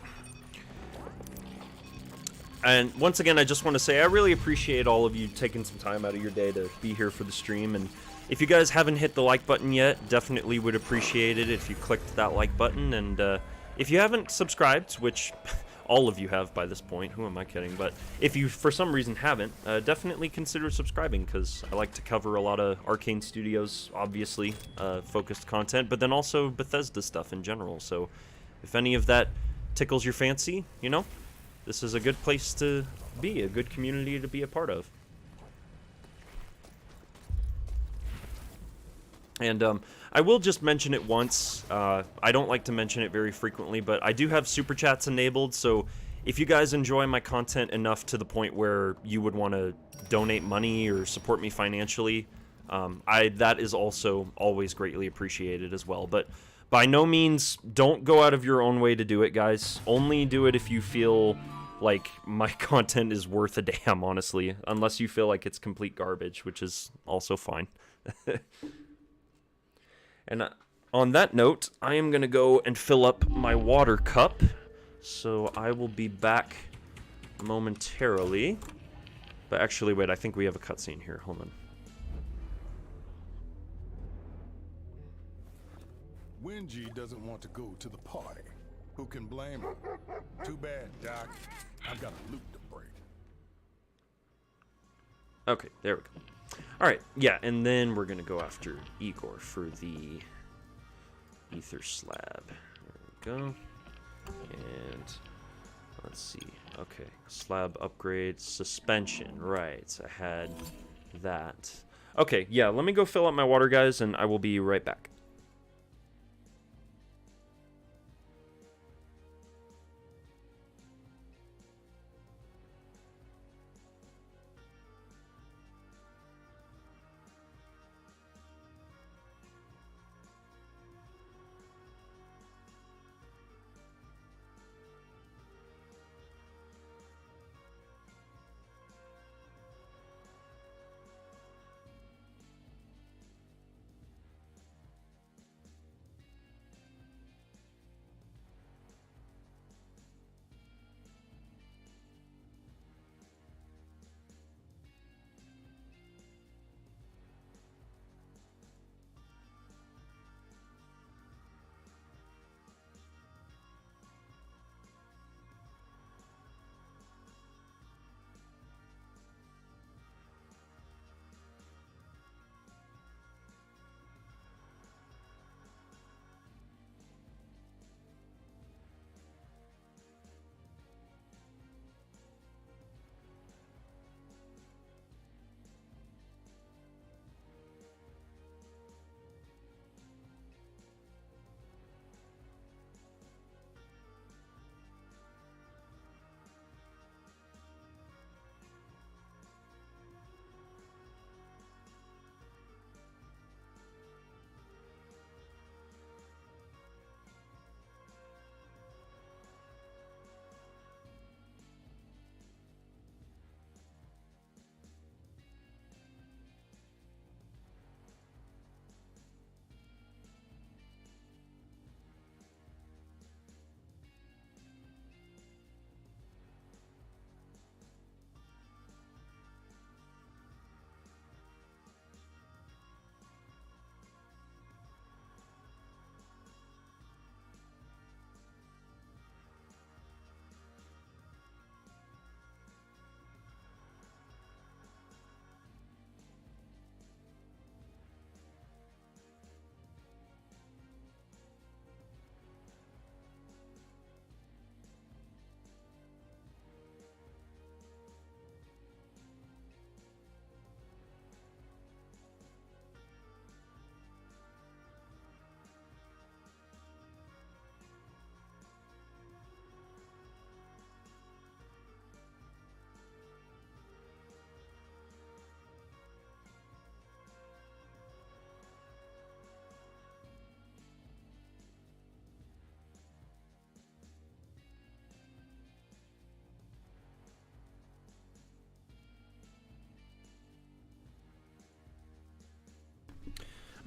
And once again, I just want to say I really appreciate all of you taking some time out of your day to be here for the stream. And if you guys haven't hit the like button yet, definitely would appreciate it if you clicked that like button. And if you haven't subscribed, which all of you have by this point, who am I kidding? But if you for some reason haven't, definitely consider subscribing, because I like to cover a lot of Arcane Studios, obviously, focused content, but then also Bethesda stuff in general. So if any of that tickles your fancy, you know, this is a good place to be, a good community to be a part of. And I will just mention it once. I don't like to mention it very frequently, but I do have super chats enabled, so if you guys enjoy my content enough to the point where you would want to donate money or support me financially, that is also always greatly appreciated as well. But by no means, don't go out of your own way to do it, guys. Only do it if you feel like my content is worth a damn, honestly. Unless you feel like it's complete garbage, which is also fine. And on that note, I am going to go and fill up my water cup. So I will be back momentarily. But actually, wait, I think we have a cutscene here. Hold on. Wengie doesn't want to go to the party. Who can blame her? Too bad, Doc. I've got a loop to break. Okay, there we go. Alright, yeah, and then we're going to go after Igor for the ether slab. There we go. And let's see. Okay, slab upgrade, suspension. Right, I had that. Okay, yeah, let me go fill up my water, guys, and I will be right back.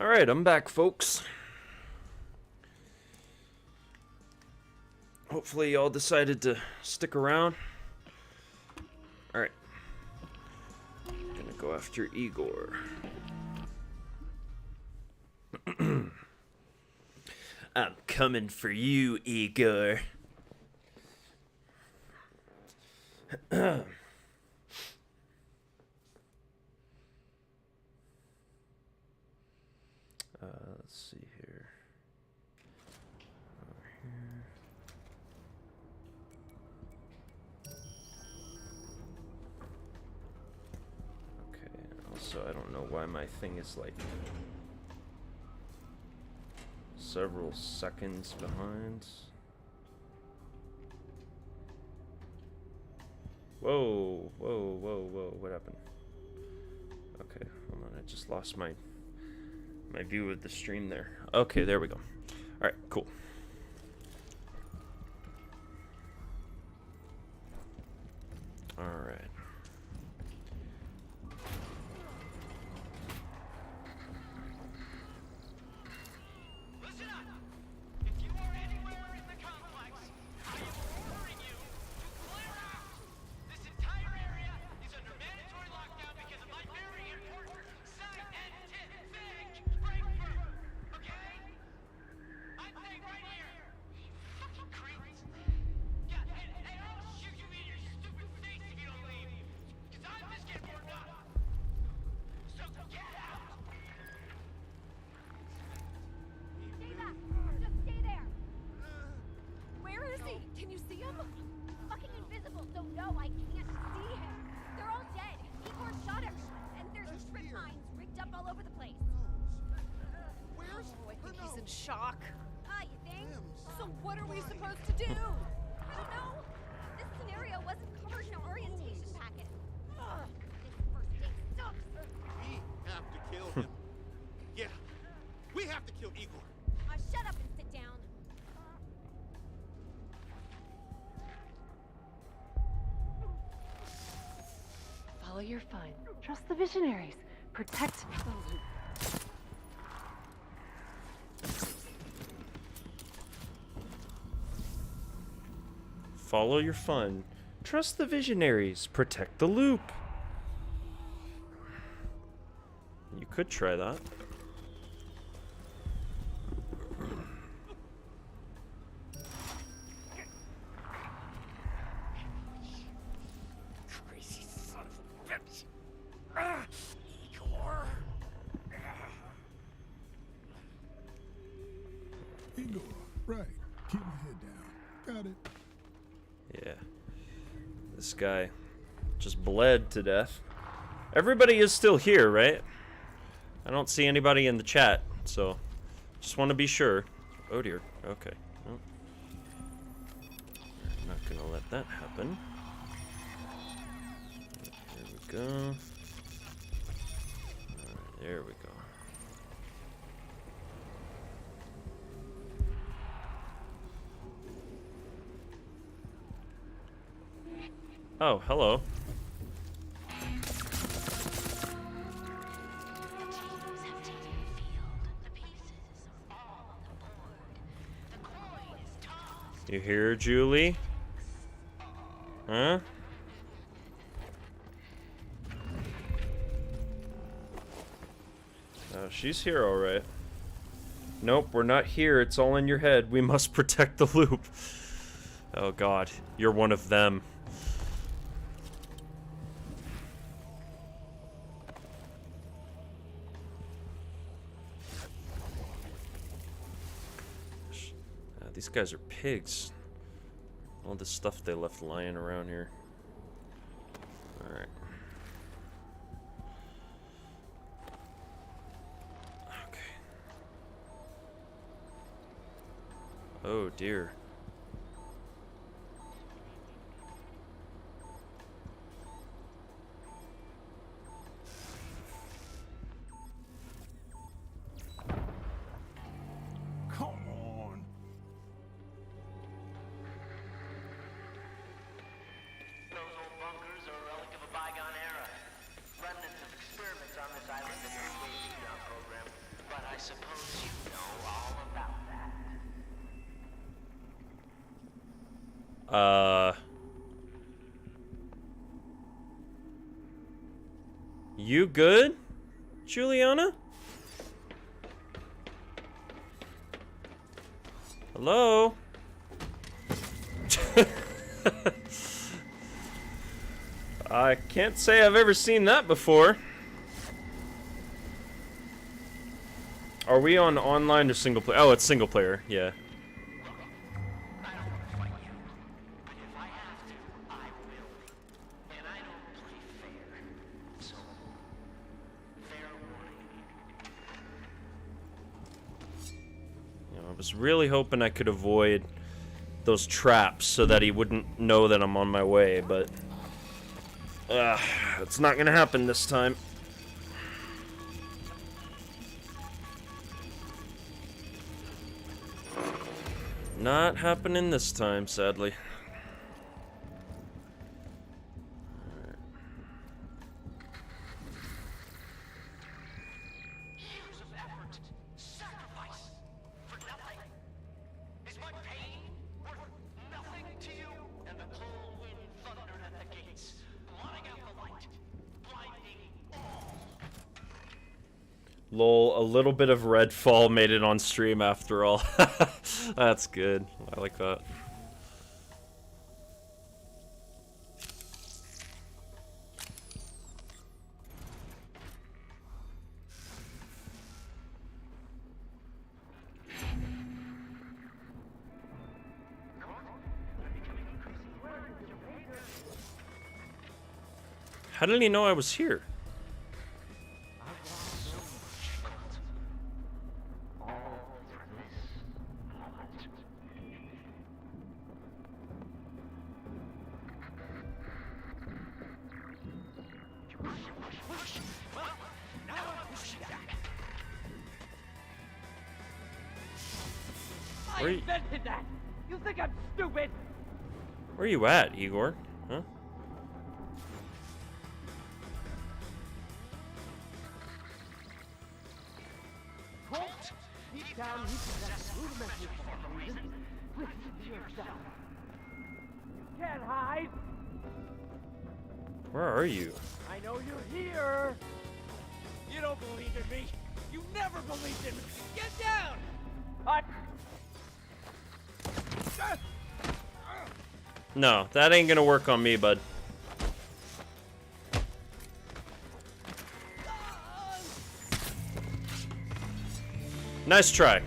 Alright, I'm back, folks. Hopefully y'all decided to stick around. Alright. Gonna go after Igor. I'm coming for you, Igor. Let's see here. Over here. Okay, also I don't know why my thing is like several seconds behind. Whoa, whoa, whoa, whoa, what happened? Okay, hold on, I just lost my view of the stream there. Okay, there we go. Alright, cool. Alright. Listen up! If you are anywhere in the complex, I am ordering you to clear out! This entire area is under mandatory lockdown because of my very important scientific breakthrough! Okay? I'm staying right here! You fucking creeps! Yeah, and I'll shoot you in your stupid face if you don't leave! Because I'm just getting warmed up! So get out! Stay back. Just stay there. Where is he? Can you see him? Fucking invisible, so no, I can't see him. They're all dead. Igor shot him. And there's trip mines rigged up all over the place. Where's I think her he's in nose? shock. You think? Limbs. So what are we supposed to do? I don't know. This scenario wasn't covered in our orientation packet. Ugh, this first day sucks. We have to kill him. Yeah, we have to kill Igor. Shut up and sit down. Follow your fun. Trust the visionaries. Protect the loop. Follow your fun. Trust the visionaries. Protect the loop. You could try that. Crazy son of a bitch! Ah, Igor! Igor, right. Keep my head down. Got it. Yeah. This guy just bled to death. Everybody is still here, right? I don't see anybody in the chat, so just want to be sure. Oh dear. Okay. Well, I'm not gonna let that happen. There we go. Alright, there we go. Oh, hello. You hear, Julie? Huh? Oh, she's here, alright. Nope, we're not here. It's all in your head. We must protect the loop. Oh god, you're one of them. These guys are pigs. All this stuff they left lying around here. Alright. Okay. Oh dear. Come on. Those old bunkers are a relic of a bygone era. Remnants of experiments on this island that predated the program. But I You good, Juliana? Hello? I can't say I've ever seen that before. Are we on online or single player? Oh, it's single player, yeah. I don't want to fight you, but if I have to, I will. And I don't play fair. So, fair warning. You know, I was really hoping I could avoid those traps so that he wouldn't know that I'm on my way, but it's not gonna happen this time. Not happening this time, sadly. Years of effort, sacrifice, for nothing. Is my pain worth nothing to you? And the cold wind thundered at the gates, blotting out the light, blinding all. Lol, a little bit of Redfall made it on stream after all. That's good. I like that. How did he know I was here? I Where you- invented that! You think I'm stupid? Where are you at, Igor? Huh? Colt, deep down, you possess rudimentary form of reason. Listen to yourself. You can't hide. Where are you? I know you're here. You don't believe in me. You never believed in me. Get down! No, that ain't gonna work on me, bud. Nice try.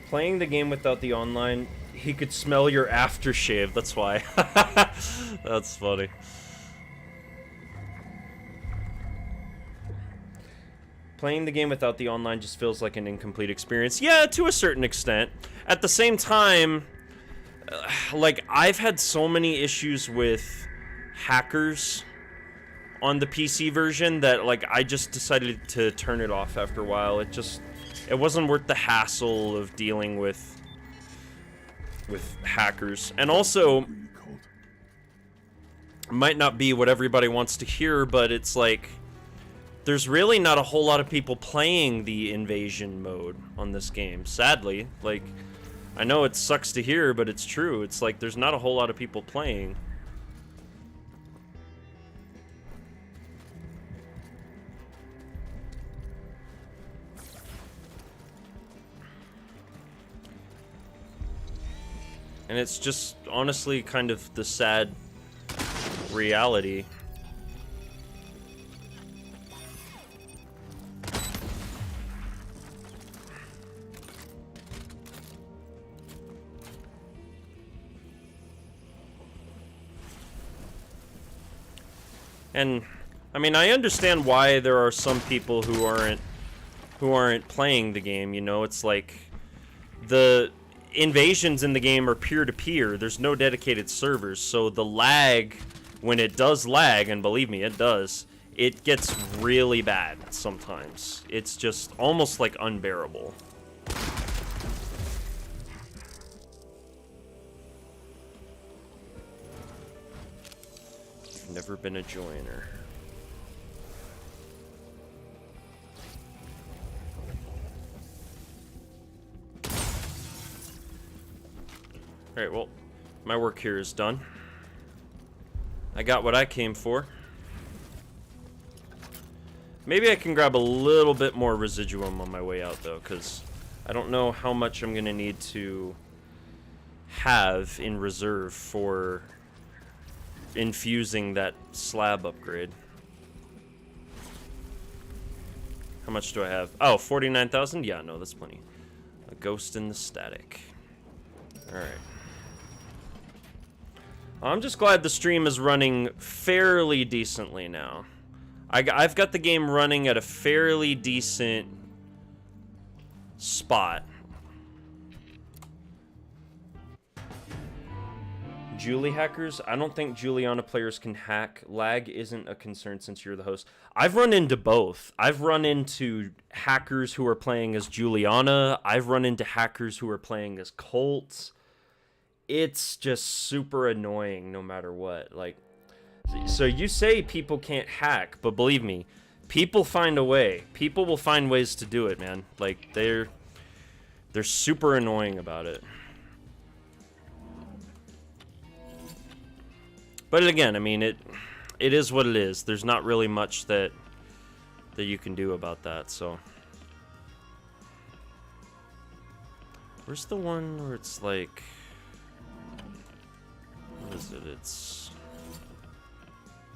Playing the game without the online, he could smell your aftershave, that's why. That's funny. Playing the game without the online just feels like an incomplete experience. Yeah, to a certain extent. At the same time, like, I've had so many issues with hackers on the PC version that, like, I just decided to turn it off after a while. It wasn't worth the hassle of dealing with hackers. And also, might not be what everybody wants to hear, but it's like, there's really not a whole lot of people playing the invasion mode on this game, sadly. Like, I know it sucks to hear, but it's true. It's like, there's not a whole lot of people playing. And it's just, honestly, kind of the sad reality. And I mean, I understand why there are some people who aren't playing the game, you know. It's like the invasions in the game are peer-to-peer. There's no dedicated servers, so the lag, when it does lag, and believe me, it does, it gets really bad sometimes. It's just almost like unbearable. Never been a joiner. Alright, well, my work here is done. I got what I came for. Maybe I can grab a little bit more residuum on my way out, though, because I don't know how much I'm going to need to have in reserve for infusing that slab upgrade. How much do I have? Oh, 49,000? Yeah, no, that's plenty. A ghost in the static. Alright. I'm just glad the stream is running fairly decently now. I've got the game running at a fairly decent spot. Julie hackers? I don't think Juliana players can hack. Lag isn't a concern since you're the host. I've run into both. I've run into hackers who are playing as Juliana. I've run into hackers who are playing as Colt. It's just super annoying no matter what. Like, so you say people can't hack, but believe me, people find a way. People will find ways to do it, man. Like, they're super annoying about it. But again, I mean, it is what it is. There's not really much that you can do about that, so. Where's the one where it's like, what is it? It's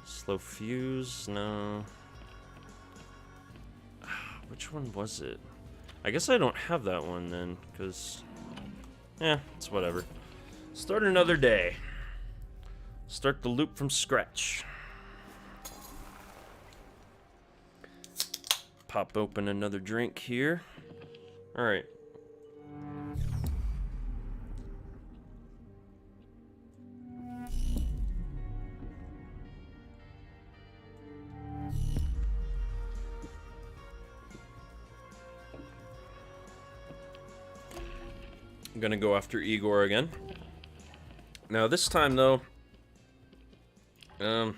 slow fuse? No. Which one was it? I guess I don't have that one then, because, yeah, it's whatever. Start another day. Start the loop from scratch. Pop open another drink here. Alright. I'm gonna go after Igor again. Now this time though, I don't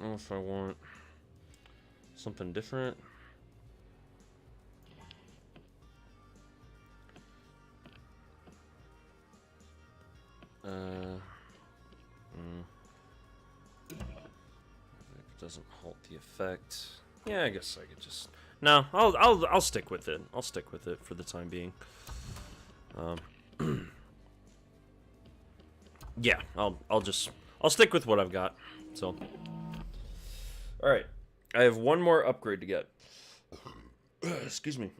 know if I want something different. If it doesn't halt the effect. Yeah, I guess I could just. No, I'll stick with it. I'll stick with it for the time being. Yeah, I'll stick with what I've got. So, all right, I have one more upgrade to get. Excuse me.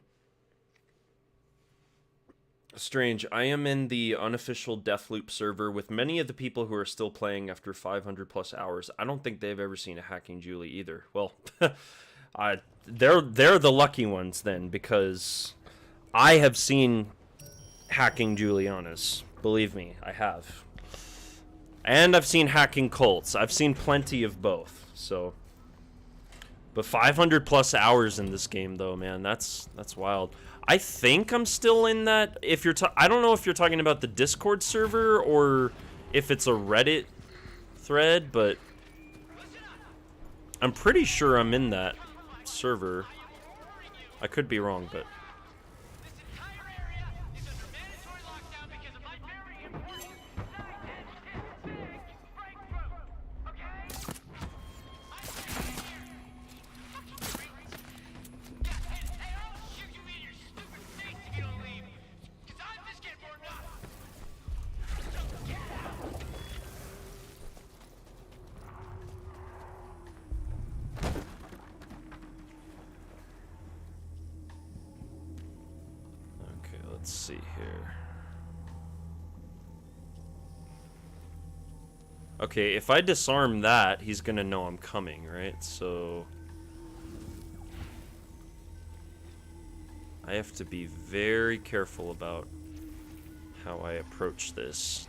Strange. I am in the unofficial Deathloop server with many of the people who are still playing after 500 plus hours. I don't think they've ever seen a hacking Julie either. Well, they're the lucky ones then, because I have seen hacking Julianas. Believe me, I have. And I've seen hacking Colts. I've seen plenty of both. So, but 500 plus hours in this game though, man, that's wild. I think I'm still in that. If you're, I don't know if you're talking about the Discord server or if it's a Reddit thread, but I'm pretty sure I'm in that server. I could be wrong, but. Let's see here. Okay, if I disarm that, he's gonna know I'm coming, right? So I have to be very careful about how I approach this.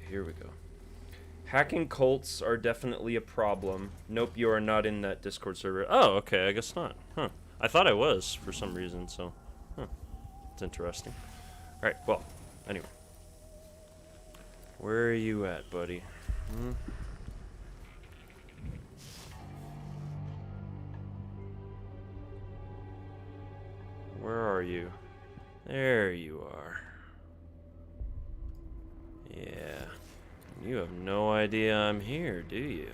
Here we go. Hacking cults are definitely a problem. Nope, you are not in that Discord server. Oh, okay, I guess not. Huh. I thought I was for some reason, so it's interesting. All right, well, anyway. Where are you at, buddy? Where are you? There you are. Yeah. You have no idea I'm here, do you?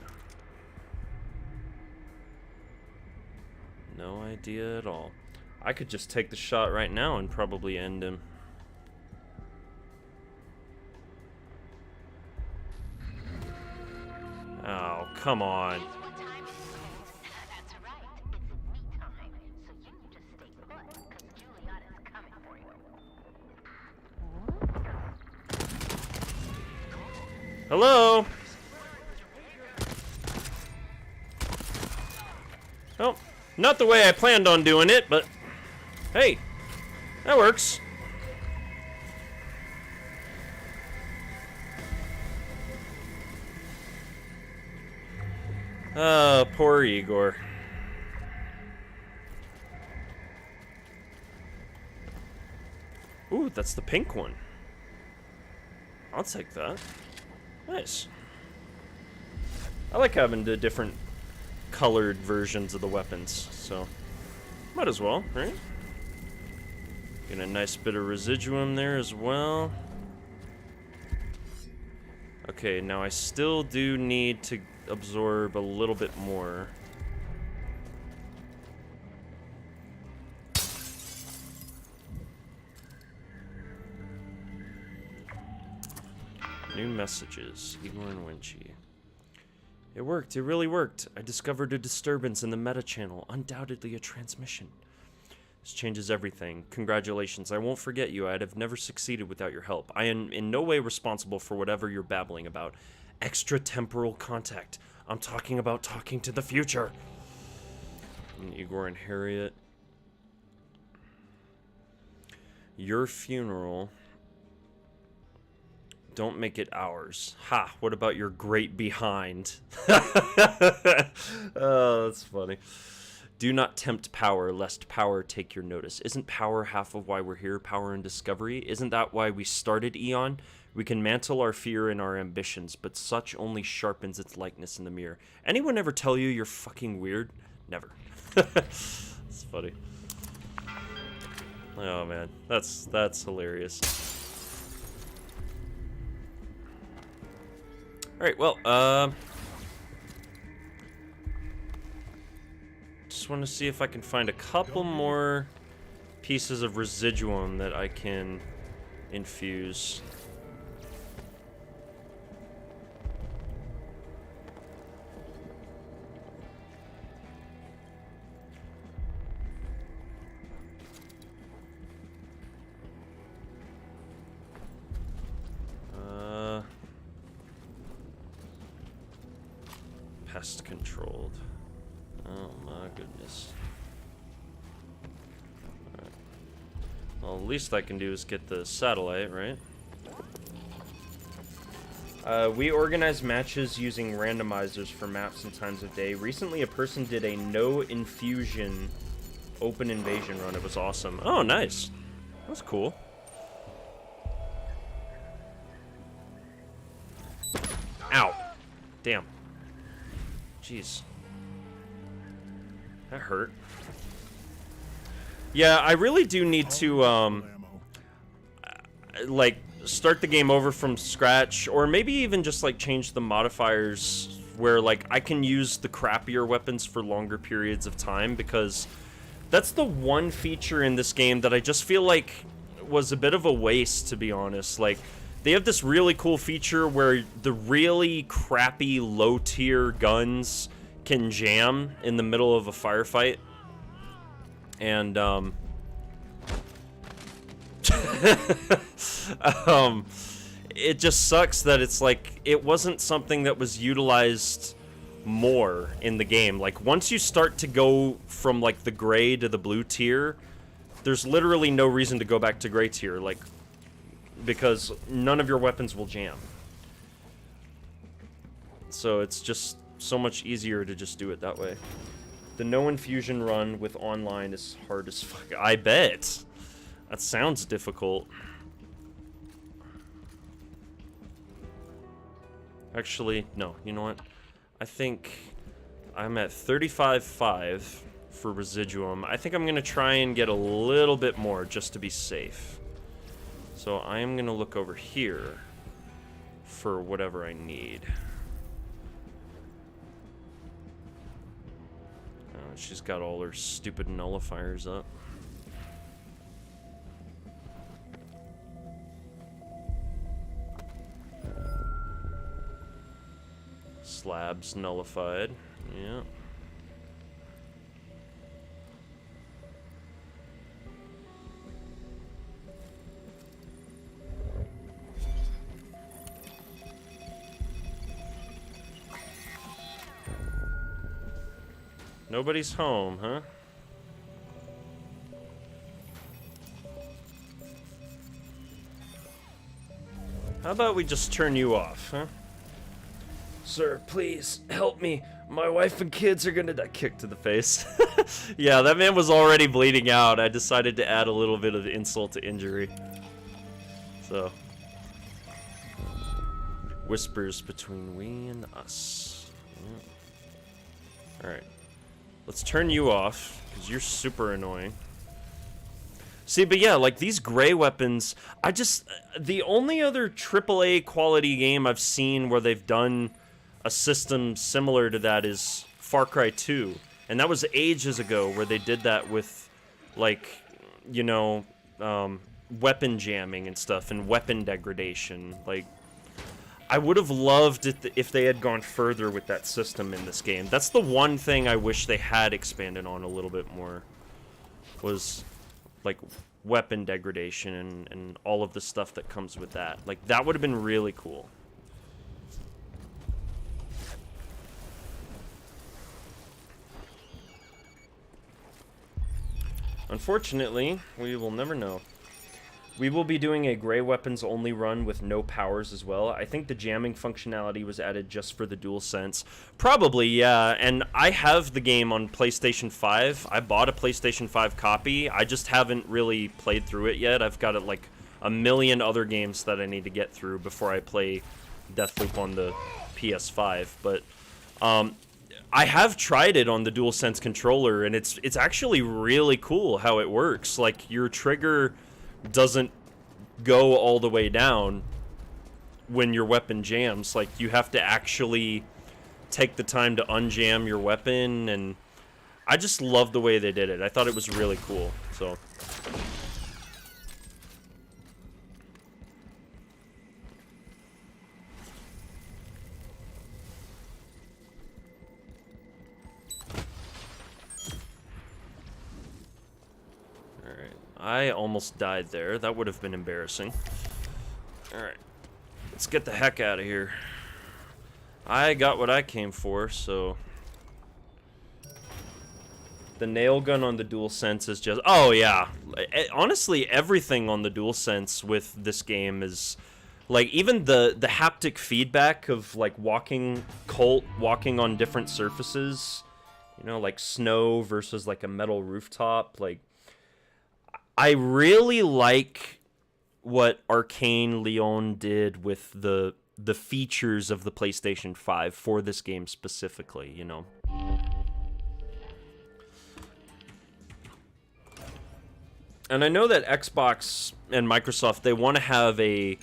No idea at all. I could just take the shot right now and probably end him. Oh, come on. That's right. It's me time. So you just stay put, because Juliana's coming for you. Hello? Oh, not the way I planned on doing it, but hey, that works. Oh, poor Igor. Ooh, that's the pink one. I'll take that. Nice. I like having the different colored versions of the weapons, so might as well, right? Get a nice bit of residuum there as well. Okay, now I still do need to absorb a little bit more. New messages, Igor and Winchi. It worked, it really worked. I discovered a disturbance in the meta channel, undoubtedly a transmission. This changes everything. Congratulations, I won't forget you. I'd have never succeeded without your help. I am in no way responsible for whatever you're babbling about. Extratemporal contact. I'm talking about talking to the future. And Igor and Harriet. Your funeral. Don't make it ours. Ha, what about your great behind? Oh, that's funny. Do not tempt power, lest power take your notice. Isn't power half of why we're here, power and discovery? Isn't that why we started Eon? We can mantle our fear and our ambitions, but such only sharpens its likeness in the mirror. Anyone ever tell you you're fucking weird? Never. It's funny. Oh man, that's hilarious. Alright, well, just want to see if I can find a couple more pieces of residuum that I can infuse. Pest controlled. Oh my goodness. Alright. Well, the least I can do is get the satellite, right? We organize matches using randomizers for maps and times of day. Recently, a person did a no infusion open invasion run. It was awesome. Oh, nice. That's cool. Ow. Damn. Jeez. That hurt. Yeah, I really do need to, like, start the game over from scratch, or maybe even just, like, change the modifiers where, like, I can use the crappier weapons for longer periods of time, because that's the one feature in this game that I just feel like was a bit of a waste, to be honest. Like, they have this really cool feature where the really crappy low-tier guns can jam in the middle of a firefight. And, it just sucks that it's like, it wasn't something that was utilized more in the game. Like, once you start to go from, like, the gray to the blue tier, there's literally no reason to go back to gray tier. Like, because none of your weapons will jam. So it's just so much easier to just do it that way. The no infusion run with online is hard as fuck. I bet. That sounds difficult. Actually, no. You know what? I think I'm at 35.5 for residuum. I think I'm going to try and get a little bit more just to be safe. So I am going to look over here for whatever I need. She's got all her stupid nullifiers up. Slabs nullified. Yeah. Nobody's home, huh? How about we just turn you off, huh? Sir, please, help me. My wife and kids are gonna die. Kick to the face. Yeah, that man was already bleeding out. I decided to add a little bit of insult to injury. So. Whispers between we and us. Yeah. Alright. Let's turn you off, because you're super annoying. See, but yeah, like, these gray weapons, the only other AAA quality game I've seen where they've done a system similar to that is Far Cry 2. And that was ages ago, where they did that with, like, you know, weapon jamming and stuff, and weapon degradation. Like, I would have loved it if they had gone further with that system in this game. That's the one thing I wish they had expanded on a little bit more. Was, like, weapon degradation and all of the stuff that comes with that. Like, that would have been really cool. Unfortunately, we will never know. We will be doing a gray weapons only run with no powers as well. I think the jamming functionality was added just for the DualSense. Probably, yeah. And I have the game on PlayStation 5. I bought a PlayStation 5 copy. I just haven't really played through it yet. I've got like a million other games that I need to get through before I play Deathloop on the PS5. But I have tried it on the DualSense controller, and it's actually really cool how it works. Like, your trigger doesn't go all the way down when your weapon jams. Like, you have to actually take the time to unjam your weapon, and I just love the way they did it. I thought it was really cool. So I almost died there. That would have been embarrassing. Alright. Let's get the heck out of here. I got what I came for, so... The nail gun on the DualSense is just... Oh, yeah. Honestly, everything on the DualSense with this game is... Like, even the haptic feedback of, like, walking on different surfaces. You know, like snow versus, like, a metal rooftop. Like... I really like what Arcane Leon did with the features of the PlayStation 5 for this game specifically, you know. And I know that Xbox and Microsoft, they want to have a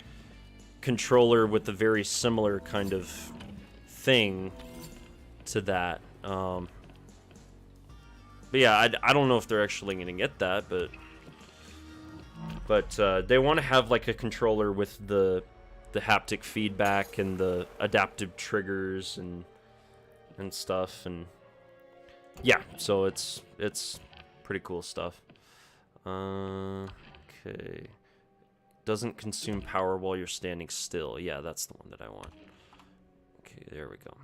controller with a very similar kind of thing to that. But yeah, I don't know if they're actually going to get that, but they want to have like a controller with the haptic feedback and the adaptive triggers and stuff, and yeah, so it's pretty cool stuff. Okay, doesn't consume power while you're standing still. Yeah, that's the one that I want. Okay, there we go.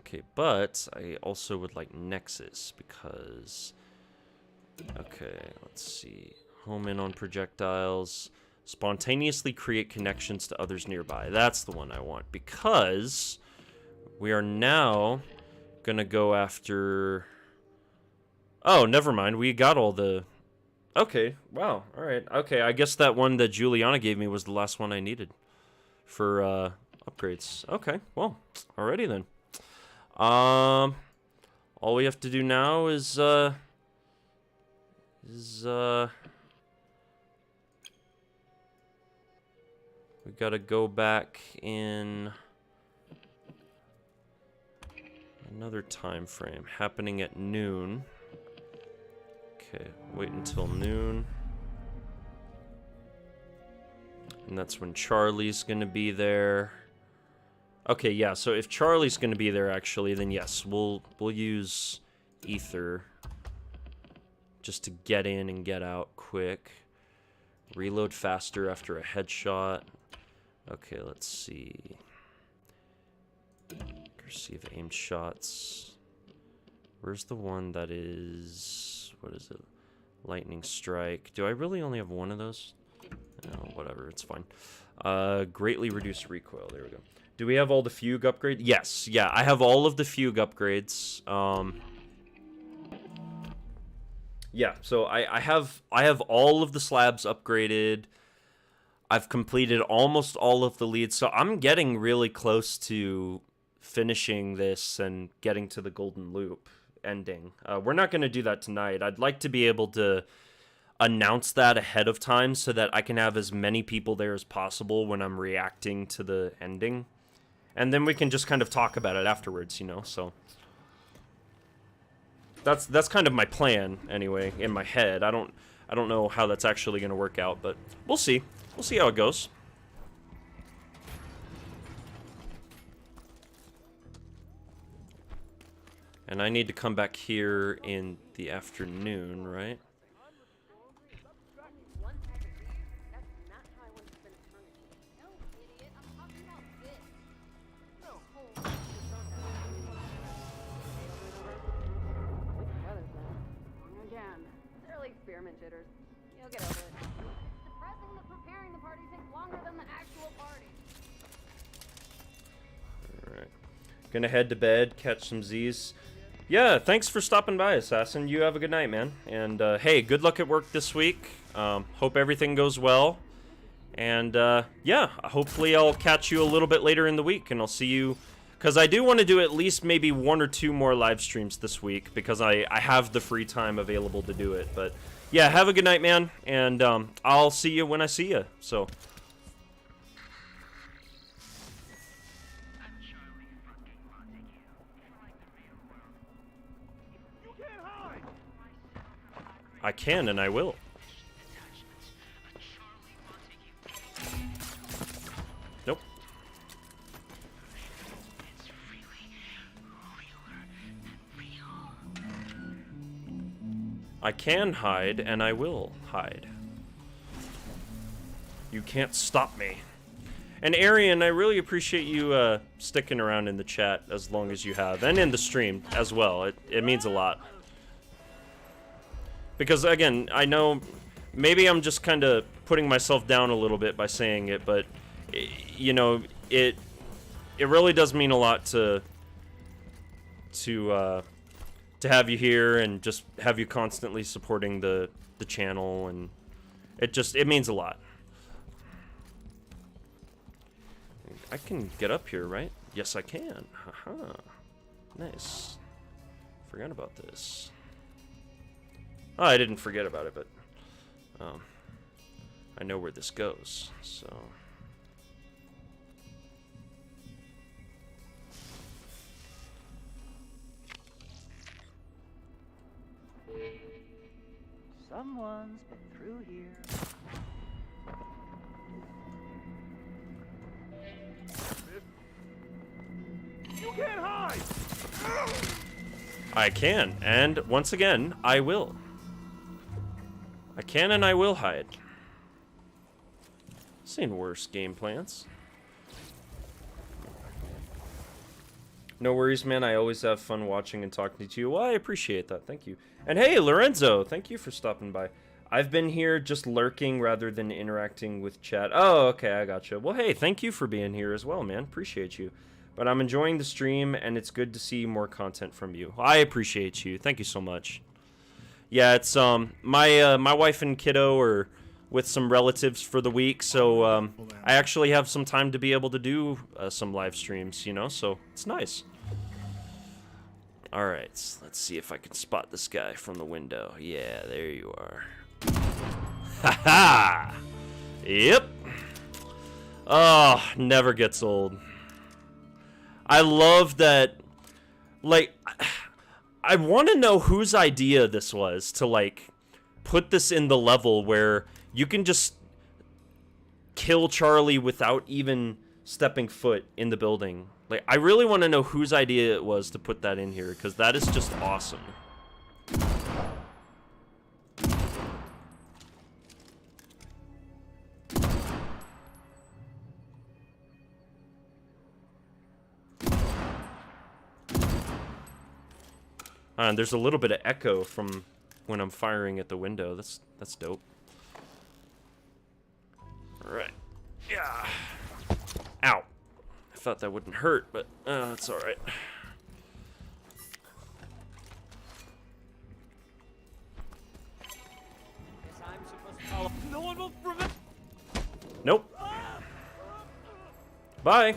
Okay, but I also would like Nexus because... Okay, let's see. Home in on projectiles. Spontaneously create connections to others nearby. That's the one I want because We are now gonna go after... Oh, never mind. We got all the... Okay, wow, alright. Okay, I guess that one that Juliana gave me was the last one I needed for upgrades. Okay, well, alrighty then. All we have to do now is we gotta go back in another time frame, happening at noon. Okay, wait until noon. And that's when Charlie's gonna be there. Okay, yeah, so if Charlie's gonna be there actually, then yes, we'll use Ether just to get in and get out quick. Reload faster after a headshot. Okay, let's see. Accuracy of aimed shots. Where's the one that is... What is it? Lightning Strike. Do I really only have one of those? No, whatever, it's fine. Greatly reduced recoil. There we go. Do we have all the fugue upgrades? Yes, yeah, I have all of the fugue upgrades. Yeah, so I have all of the slabs upgraded. I've completed almost all of the leads, so I'm getting really close to finishing this and getting to the golden loop ending. We're not going to do that tonight. I'd like to be able to announce that ahead of time so that I can have as many people there as possible when I'm reacting to the ending. And then we can just kind of talk about it afterwards, you know, so... That's kind of my plan, anyway, in my head. I don't know how that's actually going to work out, but we'll see. We'll see how it goes. And I need to come back here in the afternoon, right? Experiment jitters. You'll get over it. Depressing that preparing the party takes longer than the actual party. Alright. Gonna head to bed, catch some Z's. Yeah, thanks for stopping by, Assassin. You have a good night, man. And, hey, good luck at work this week. Hope everything goes well. And, yeah, hopefully I'll catch you a little bit later in the week, and I'll see you... Because I do want to do at least maybe 1 or 2 more live streams this week, because I have the free time available to do it. But, yeah, have a good night, man, and I'll see you when I see you, so... I can, and I will. Nope. I can hide, and I will hide. You can't stop me. And Arian, I really appreciate you sticking around in the chat as long as you have, and in the stream as well. It means a lot. Because, again, I know maybe I'm just kind of putting myself down a little bit by saying it, but, you know, it really does mean a lot to have you here and just have you constantly supporting the channel, and it means a lot. I can get up here, right? Yes, I can. Haha. Nice. Forgot about this. Oh, I didn't forget about it, but I know where this goes, so... Someone's been through here. You can't hide! I can, and once again, I will. I can and I will hide. Seen worse game plans. No worries, man. I always have fun watching and talking to you. Well, I appreciate that. Thank you. And hey, Lorenzo, thank you for stopping by. I've been here just lurking rather than interacting with chat. Oh, okay, I gotcha. Well, hey, thank you for being here as well, man. Appreciate you. But I'm enjoying the stream, and it's good to see more content from you. I appreciate you. Thank you so much. Yeah, it's my wife and kiddo are with some relatives for the week, so I actually have some time to be able to do some live streams, you know, so it's nice. All right, let's see if I can spot this guy from the window. Yeah, there you are. Haha! Yep. Oh, never gets old. I love that, like, I want to know whose idea this was to, like, put this in the level where you can just kill Charlie without even stepping foot in the building. Like, I really want to know whose idea it was to put that in here, because that is just awesome. And there's a little bit of echo from when I'm firing at the window. That's dope. All right. Yeah. Ow. I thought that wouldn't hurt, but that's all right. No one will prevent. Nope. Bye.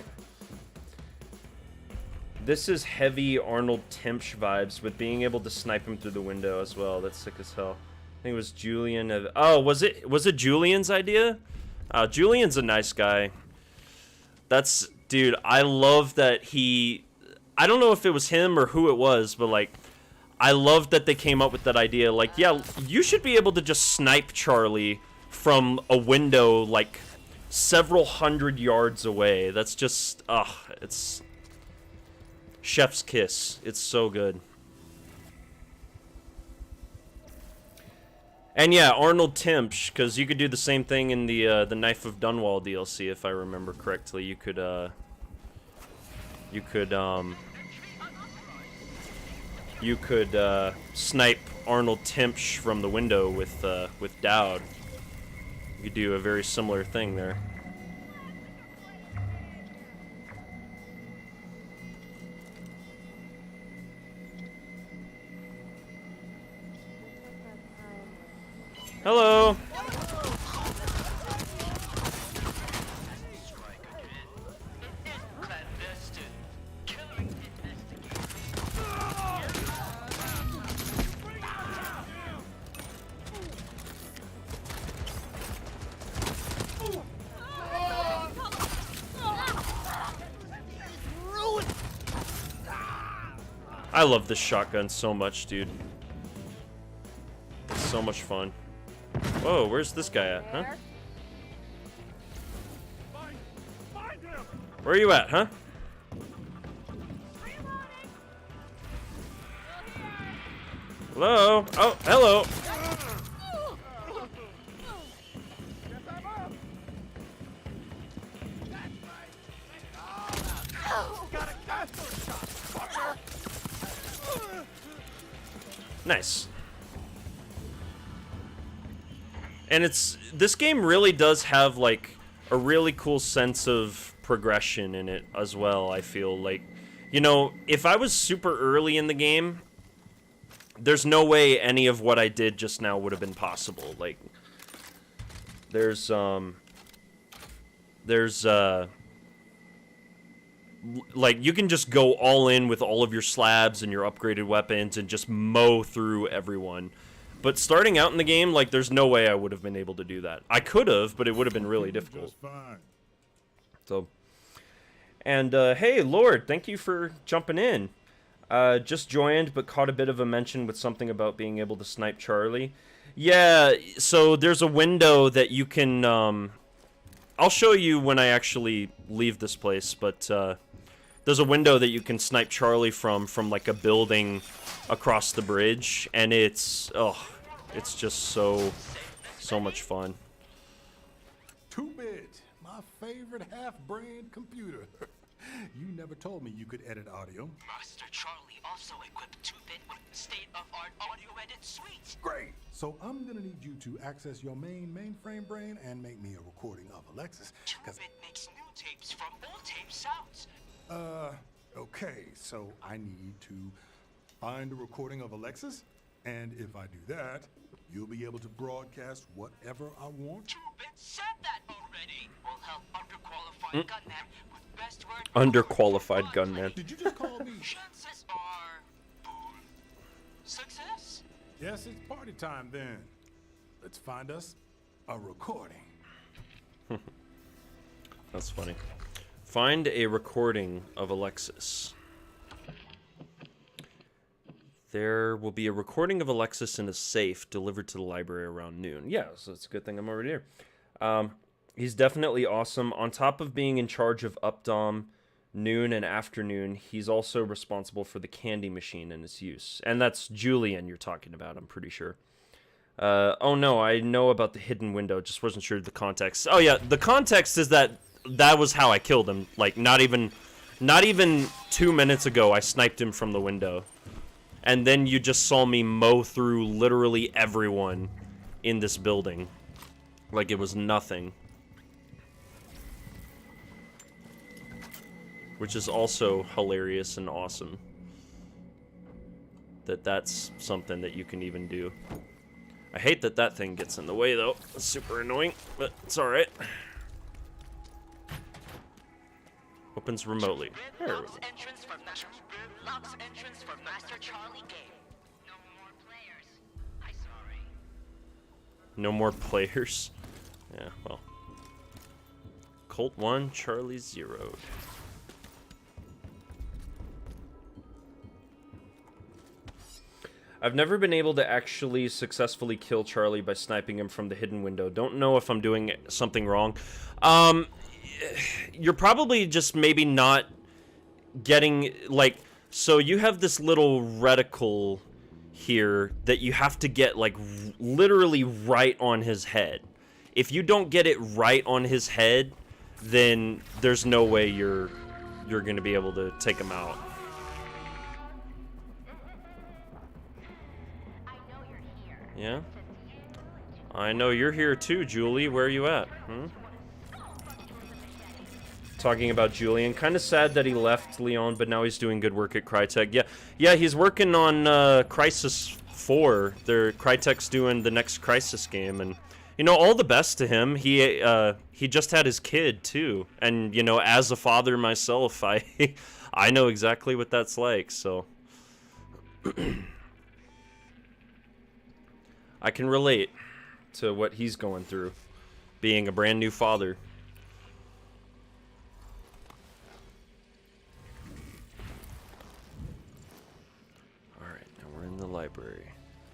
This is heavy Arnold Timpsch vibes with being able to snipe him through the window as well. That's sick as hell. I think it was Julian. Oh, was it Julian's idea? Julian's a nice guy. Dude, I love that I don't know if it was him or who it was, but like, I love that they came up with that idea. Like, yeah, you should be able to just snipe Charlie from a window like several hundred yards away. That's just, it's chef's kiss. It's so good. And yeah, Arnold Timpsch, because you could do the same thing in the Knife of Dunwall DLC, if I remember correctly. You could snipe Arnold Timpsch from the window with Dowd. You could do a very similar thing there. Hello. I love this shotgun so much, dude. It's so much fun. Whoa, where's this guy at, huh? Where are you at, huh? Hello? Oh, hello. Nice. And this game really does have like a really cool sense of progression in it as well. I feel like, you know, if I was super early in the game, there's no way any of what I did just now would have been possible. Like, like, you can just go all in with all of your slabs and your upgraded weapons and just mow through everyone. But starting out in the game, like, there's no way I would have been able to do that. I could have, but it would have been really difficult. So, and, hey, Lord, thank you for jumping in. Just joined, but caught a bit of a mention with something about being able to snipe Charlie. Yeah, so there's a window that you can, I'll show you when I actually leave this place, but, there's a window that you can snipe Charlie from like a building across the bridge, and it's just so much fun. 2-bit, my favorite half-brained computer. You never told me you could edit audio. Master Charlie also equipped 2-bit with state-of-art audio edit suite. Great. So I'm gonna need you to access your mainframe brain and make me a recording of Alexis. 2-bit makes new tapes from old tape sounds. Okay, so I need to find a recording of Alexis, and if I do that, you'll be able to broadcast whatever I want. You've been said that already. We'll help underqualified gunmen with best word. Underqualified gunman. Did you just call me? Chances are, boom, success. Yes, it's party time then. Let's find us a recording. That's funny. Find a recording of Alexis. There will be a recording of Alexis in a safe delivered to the library around noon. Yeah, so it's a good thing I'm already here. He's definitely awesome. On top of being in charge of Updom noon and afternoon, he's also responsible for the candy machine and its use. And that's Julian you're talking about, I'm pretty sure. Oh no, I know about the hidden window, just wasn't sure of the context. Oh yeah, the context is that was how I killed him. Like, not even 2 minutes ago, I sniped him from the window. And then you just saw me mow through literally everyone in this building. Like it was nothing. Which is also hilarious and awesome. That's something that you can even do. I hate that thing gets in the way, though. It's super annoying, but it's alright. Opens remotely. There we go. Locks entrance for Master Charlie game. No more players. I'm sorry. No more players? Yeah, well. Colt 1, Charlie 0'd. I've never been able to actually successfully kill Charlie by sniping him from the hidden window. Don't know if I'm doing something wrong. You're probably just maybe not getting, like, so you have this little reticle here that you have to get, like, literally right on his head. If you don't get it right on his head, then there's no way you're gonna be able to take him out. Yeah? I know you're here too, Julie. Where are you at? Talking about Julian. Kind of sad that he left Leon, but now he's doing good work at Crytek. Yeah, he's working on Crisis 4. Crytek's doing the next Crisis game, and you know, all the best to him. He just had his kid too, and you know, as a father myself, I know exactly what that's like. So. I can relate to what he's going through, being a brand new father. Alright, now we're in the library.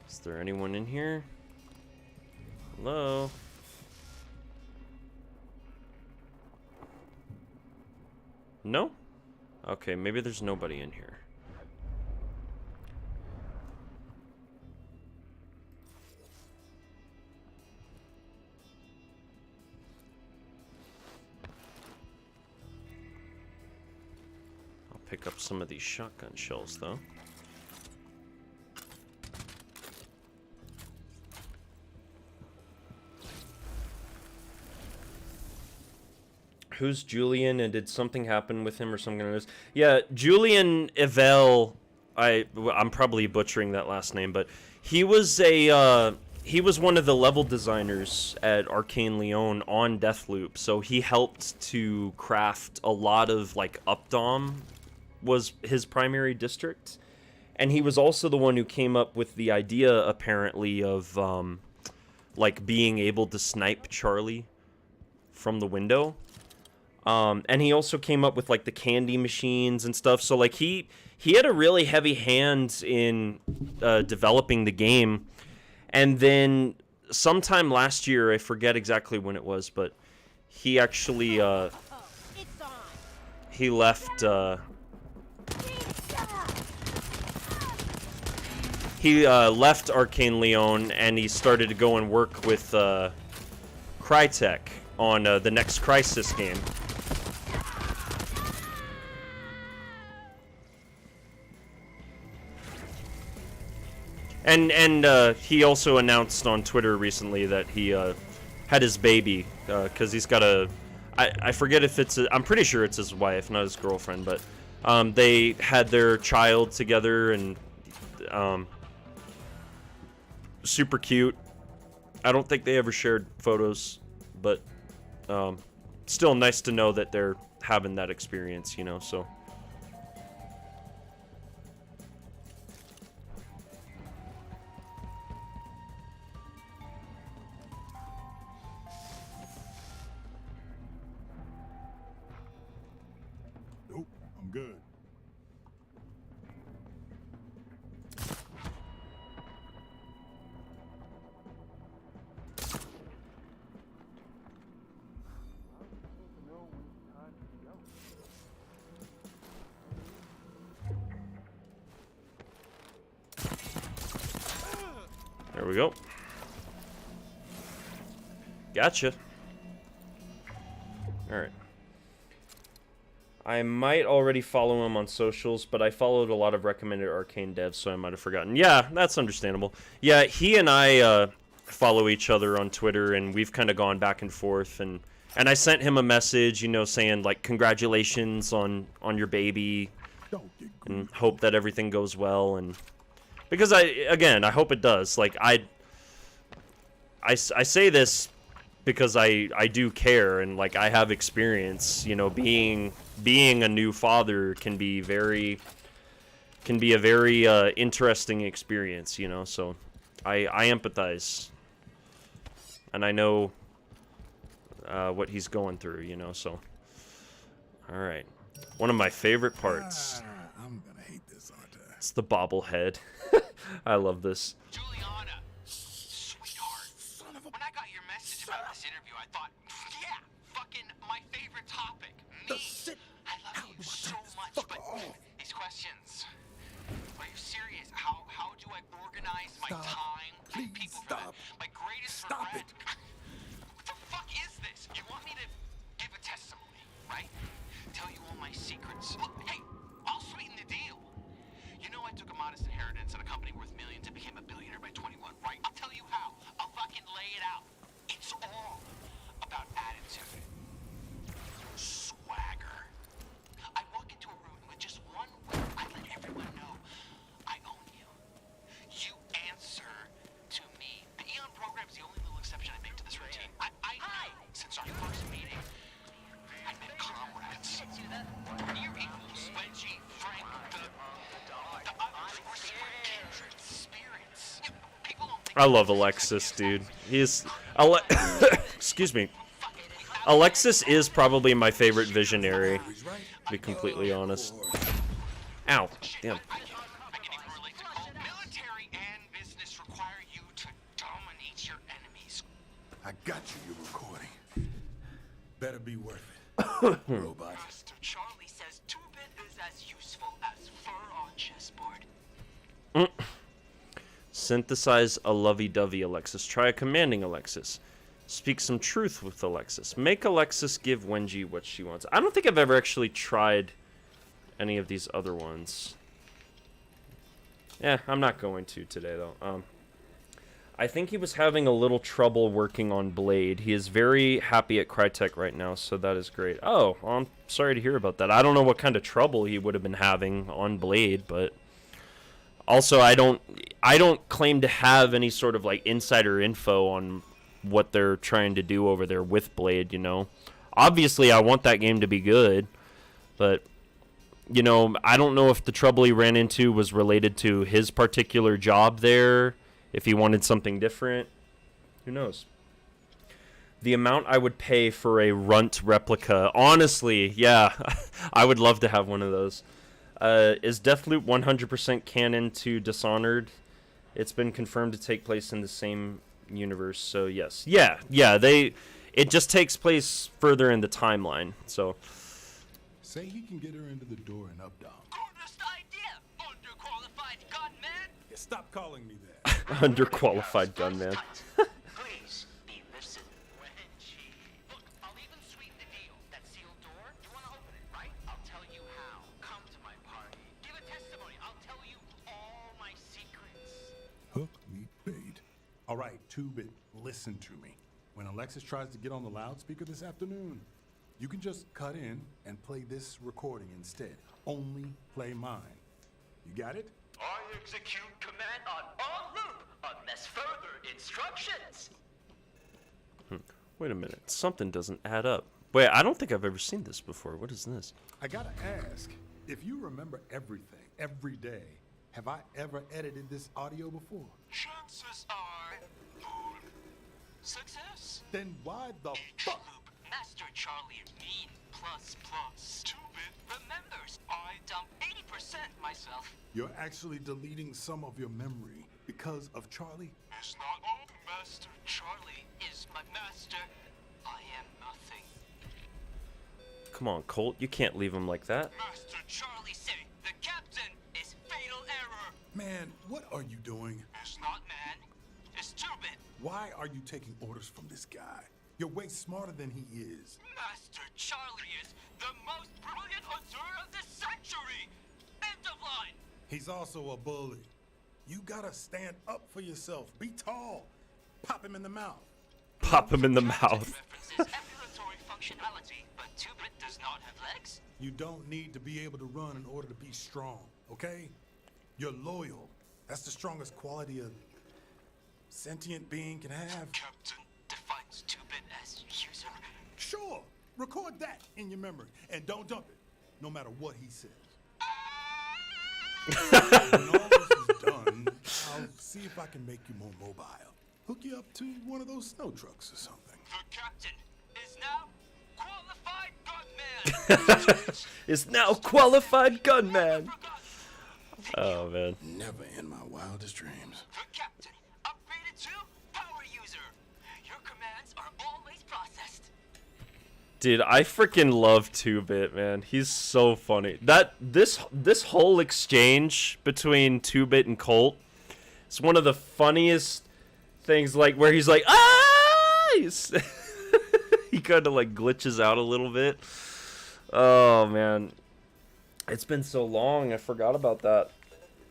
Is there anyone in here? Hello? No? Okay, maybe there's nobody in here. Pick up some of these shotgun shells, though. Who's Julian, and did something happen with him or something like this? Yeah, Julian Evel, I'm probably butchering that last name, but he was one of the level designers at Arcane Leon on Deathloop, so he helped to craft a lot of, like, Updom was his primary district, and he was also the one who came up with the idea, apparently, of like being able to snipe Charlie from the window, and he also came up with like the candy machines and stuff. So like he had a really heavy hand in developing the game, and then sometime last year, I forget exactly when it was, but he actually he left. He left Arcane Leon, and he started to go and work with Crytek on the next Crisis game. And he also announced on Twitter recently that he had his baby, because he's got a... I forget if it's I'm pretty sure it's his wife, not his girlfriend, but they had their child together, and super cute. I don't think they ever shared photos, but still nice to know that they're having that experience, you know, so. Nope, I'm good. There we go. Gotcha. Alright. I might already follow him on socials, but I followed a lot of recommended Arcane devs, so I might have forgotten. Yeah, that's understandable. Yeah, he and I follow each other on Twitter, and we've kind of gone back and forth, and I sent him a message, you know, saying, like, congratulations on your baby, and hope that everything goes well, and because I hope it does. Like, I say this because I do care, and like I have experience, you know, being a new father can be a very interesting experience, you know, so I empathize, and I know what he's going through, you know, so all right, one of my favorite parts. I'm gonna hate this, aren't I? It's the bobblehead. I love this. Juliana, sweetheart. When I got your message about this interview, I thought, yeah, fucking my favorite topic. Me. I love you so much, but these questions. Are you serious? How do I organize my time? Please People stop. My greatest Stop regret. it. What the fuck is this? You want me to give a testimony, right? Tell you all my secrets. Look, hey, I'll sweeten the deal. You know I took a modest inheritance at a company worth millions and became a billionaire by 21, right? I'll tell you how. I'll fucking lay it out. It's all about attitude. Swagger. I walk into a room with just one word. I let everyone know I own you. You answer to me. The Eon program is the only little exception I make to this routine. I knew since our first meeting, I'd been comrades. Near equals, Wedgie, Frank, the others were kindred spirits. People don't think I love Alexis, dude. He's excuse me. Alexis is probably my favorite visionary, to be completely honest. Ow. Damn. I can even relate to Cole. Military and business require you to dominate your enemies. I got you, you're recording. Better be worth it. Robot. Master Charlie says 2-bit is as useful as fur on chessboard. Synthesize a lovey-dovey Alexis. Try a commanding Alexis. Speak some truth with Alexis. Make Alexis give Wenji what she wants. I don't think I've ever actually tried any of these other ones. Yeah, I'm not going to today, though. I think he was having a little trouble working on Blade. He is very happy at Crytek right now, so that is great. Oh, well, I'm sorry to hear about that. I don't know what kind of trouble he would have been having on Blade, but also I don't claim to have any sort of like insider info on what they're trying to do over there with Blade, you know. Obviously, I want that game to be good, but you know, I don't know if the trouble he ran into was related to his particular job there, if he wanted something different. Who knows? The amount I would pay for a Runt replica. Honestly, yeah, I would love to have one of those. Is Deathloop 100% canon to Dishonored? It's been confirmed to take place in the same universe, so yes. Yeah, it just takes place further in the timeline, so. Say he can get her into the door and up, dog. Coolest idea, underqualified gunman. Yeah, stop calling me that. Underqualified gunman. Please be listened. Wengie. Look, I'll even sweeten the deal. That sealed door, you want to open it, right? I'll tell you how. Come to my party. Give a testimony. I'll tell you all my secrets. Hook me bait. All right, 2-bit, listen to me. When Alexis tries to get on the loudspeaker this afternoon, You can just cut in and play this recording instead. Only play mine. You got it? I execute command on loop unless further instructions. Wait a minute. Something doesn't add up. Wait, I don't think I've ever seen this before. What is this? I gotta ask, if you remember everything, every day, have I ever edited this audio before? Chances are success. Then why the fuck? Deathloop, Master Charlie mean plus plus. 2-bit remembers. I dump 80% myself. You're actually deleting some of your memory because of Charlie? It's not all. Master Charlie is my master. I am nothing. Come on, Colt. You can't leave him like that. Master Charlie say the captain is fatal error. Man, what are you doing? It's not man. It's 2-bit. Why are you taking orders from this guy? You're way smarter than he is. Master Charlie is the most brilliant auteur of the century. End of line. He's also a bully. You gotta stand up for yourself. Be tall. Pop him in the mouth. Pop him in the Captain mouth. references ambulatory functionality, but 2-bit does not have legs. You don't need to be able to run in order to be strong, okay? You're loyal. That's the strongest quality a sentient being can have. Captain defines 2-bit as user. Sure, record that in your memory and don't dump it, no matter what he says. When all this is done, I'll see if I can make you more mobile. Hook you up to one of those snow trucks or something. The captain is now qualified gunman. Is now qualified gunman. Oh man. Never in my wildest dreams. The captain upgraded to power user. Your commands are always processed. Dude, I freaking love 2-bit, man. He's so funny. This whole exchange between 2-bit and Colt is one of the funniest things, like where he's like, ah! He kind of like glitches out a little bit. Oh man, it's been so long. I forgot about that.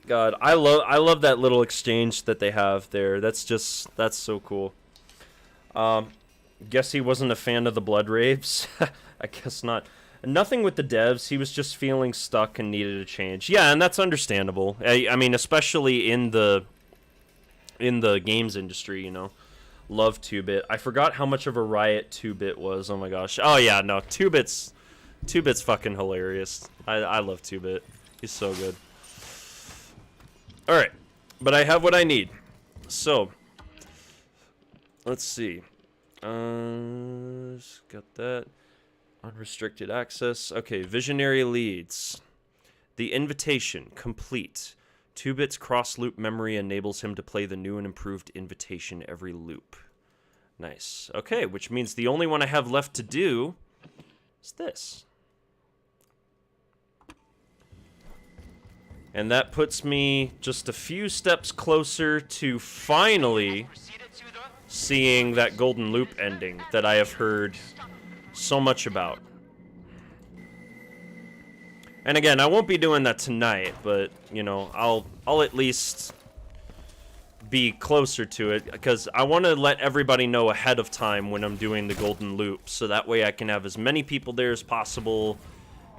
God, I love that little exchange that they have there. That's so cool. Guess he wasn't a fan of the blood raves. I guess not. Nothing with the devs. He was just feeling stuck and needed a change. Yeah, and that's understandable. I mean, especially in the games industry, you know. Love 2-bit. I forgot how much of a riot 2-bit was. Oh my gosh. Oh yeah, no, 2-bit's fucking hilarious. I love 2-bit. He's so good. All right, but I have what I need. So, let's see. Got that. Unrestricted access. Okay, visionary leads. The invitation complete. 2-bit's cross-loop memory enables him to play the new and improved invitation every loop. Nice. Okay, which means the only one I have left to do is this. And that puts me just a few steps closer to finally seeing that golden loop ending that I have heard so much about. And again, I won't be doing that tonight, but you know, I'll at least be closer to it because I want to let everybody know ahead of time when I'm doing the golden loop, so that way I can have as many people there as possible,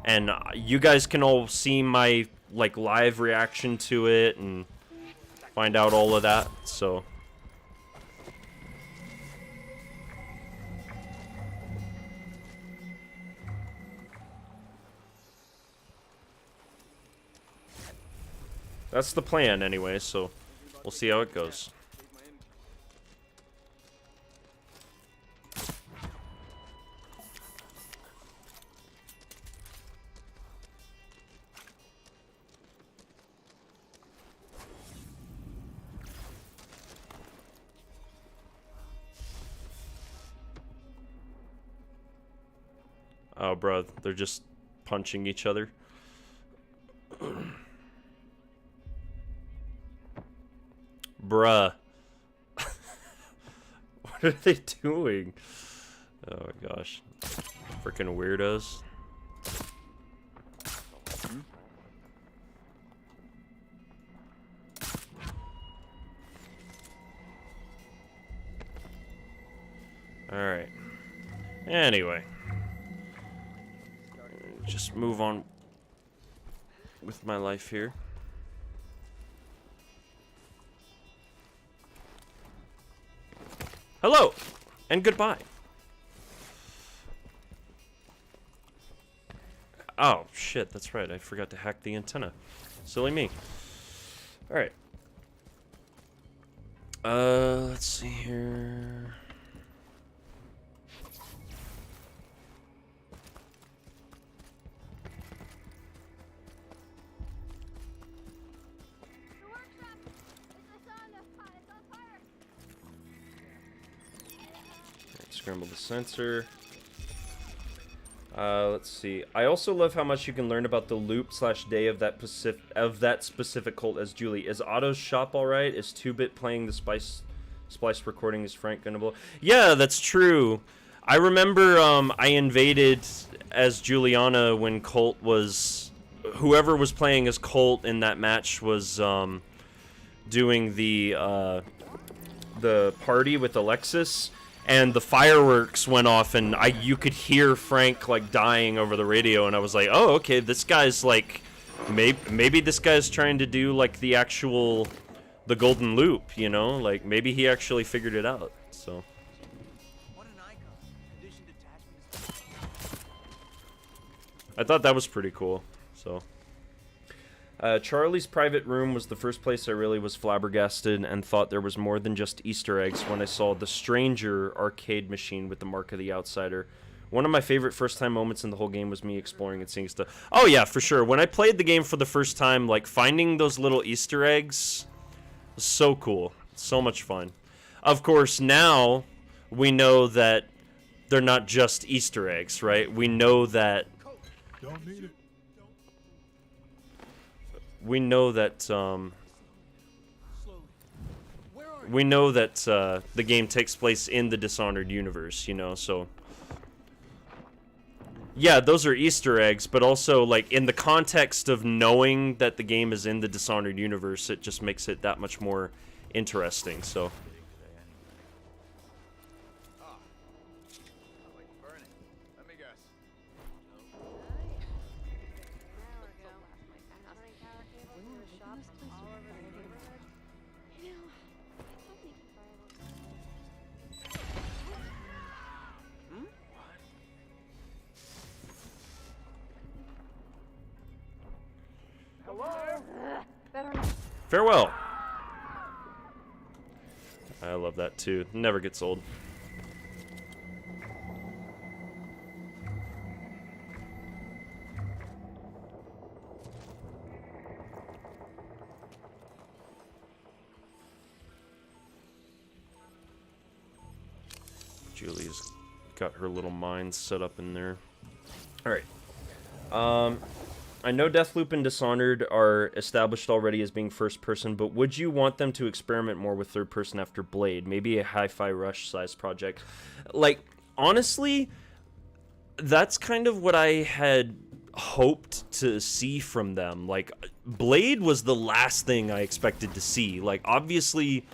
and you guys can all see my like live reaction to it and find out all of that. So that's the plan anyway, so we'll see how it goes. Oh, bro, they're just punching each other. Bruh. What are they doing? Oh my gosh. Freaking weirdos. Alright. Anyway. just move on with my life here. Hello and goodbye. Oh shit, that's right. I forgot to hack the antenna. Silly me. All right. Let's see here. The workshop! It's on fire! Right, scramble the sensor. Let's see. I also love how much you can learn about the loop/day of that specific cult as Julie. Is Otto's shop alright? Is 2-Bit playing the splice recording? Is Frank gonna blow? Yeah, that's true. I remember I invaded as Juliana when Colt was... Whoever was playing as Colt in that match was doing the party with Alexis. And the fireworks went off, and you could hear Frank, like, dying over the radio, and I was like, oh, okay, this guy's, like, maybe this guy's trying to do, like, the golden loop, you know? Like, maybe he actually figured it out, so. What an icon. Conditioned attachment. I thought that was pretty cool, so. Charlie's private room was the first place I really was flabbergasted and thought there was more than just Easter eggs when I saw the Stranger arcade machine with the mark of the outsider. One of my favorite first-time moments in the whole game was me exploring and seeing stuff. Oh yeah, for sure. When I played the game for the first time, like, finding those little Easter eggs was so cool. So much fun. Of course, now we know that they're not just Easter eggs, right? We know that... Don't need it. We know that the game takes place in the Dishonored universe, you know, so yeah, those are Easter eggs, but also, like, in the context of knowing that the game is in the Dishonored universe, it just makes it that much more interesting, so. Farewell. I love that too. Never gets old. Julie's got her little mine set up in there. Alright. I know Deathloop and Dishonored are established already as being first person, but would you want them to experiment more with third person after Blade? Maybe a Hi-Fi Rush size project. Like, honestly, that's kind of what I had hoped to see from them. Like, Blade was the last thing I expected to see. Like, obviously,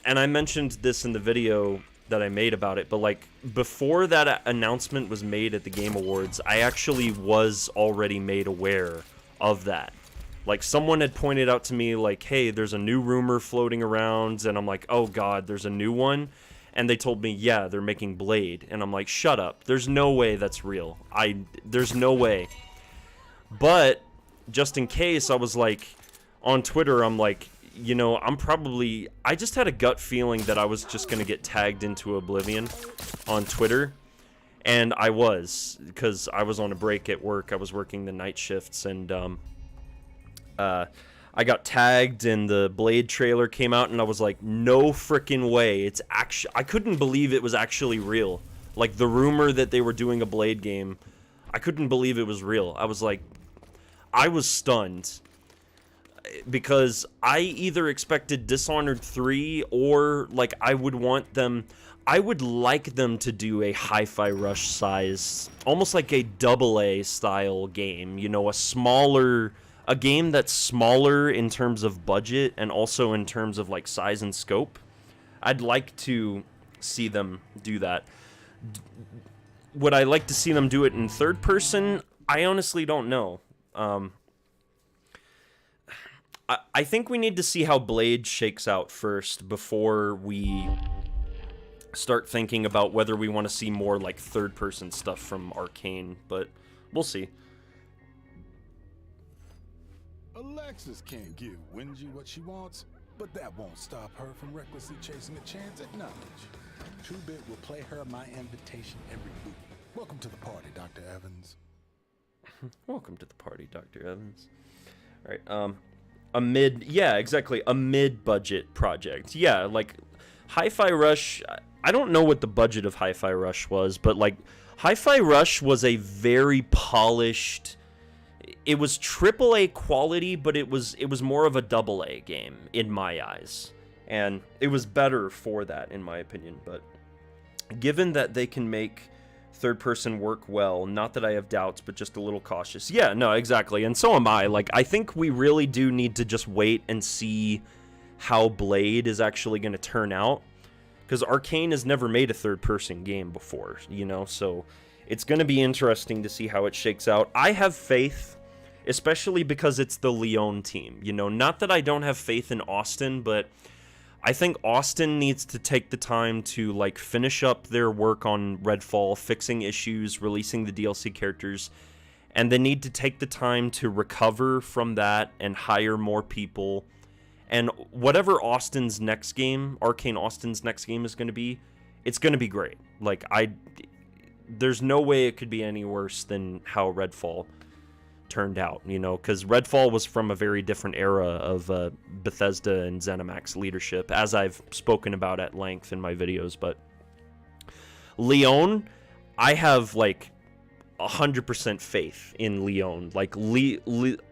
and I mentioned this in the video that I made about it, but like before that announcement was made at the Game Awards, I actually was already made aware of that. Like, someone had pointed out to me, like, hey, there's a new rumor floating around, and I'm like, oh god, there's a new one? And they told me, yeah, they're making Blade, and I'm like, shut up, there's no way that's real. There's no way. But just in case, I was like, on Twitter, I'm like, you know, I just had a gut feeling that I was just going to get tagged into oblivion on Twitter. And I was, because I was on a break at work. I was working the night shifts, and I got tagged, and the Blade trailer came out, and I was like, no freaking way. It's actually, I couldn't believe it was actually real. Like, the rumor that they were doing a Blade game, I couldn't believe it was real. I was like, I was stunned. Because I either expected Dishonored 3 or, like, I would like them to do a Hi-Fi Rush size, almost like a AA style game, you know, a game that's smaller in terms of budget and also in terms of, like, size and scope. I'd like to see them do that. Would I like to see them do it in third person? I honestly don't know. I think we need to see how Blade shakes out first before we start thinking about whether we want to see more like third-person stuff from Arcane, but we'll see. Alexis can't give Wenji what she wants, but that won't stop her from recklessly chasing a chance at knowledge. Two-Bit will play her my invitation every week. Welcome to the party, Dr. Evans. Welcome to the party, Dr. Evans. All right, a mid-budget project. Yeah, like Hi-Fi Rush, I don't know what the budget of Hi-Fi Rush was, but like Hi-Fi Rush was a very polished, it was AAA quality, but it was more of a AA game in my eyes. And it was better for that, in my opinion. But given that they can make third-person work well, not that I have doubts, but just a little cautious. Yeah, no, exactly. And so am I. Like, I think we really do need to just wait and see how Blade is actually going to turn out. Because Arcane has never made a third-person game before, you know? So it's going to be interesting to see how it shakes out. I have faith, especially because it's the Lyon team, you know? Not that I don't have faith in Austin, but I think Austin needs to take the time to, like, finish up their work on Redfall, fixing issues, releasing the DLC characters, and they need to take the time to recover from that and hire more people. And whatever Austin's next game, Arcane Austin's next game is going to be, it's going to be great. Like, there's no way it could be any worse than how Redfall turned out, you know, because Redfall was from a very different era of Bethesda and ZeniMax leadership, as I've spoken about at length in my videos. But Lyon, I have like 100% faith in Lyon. Like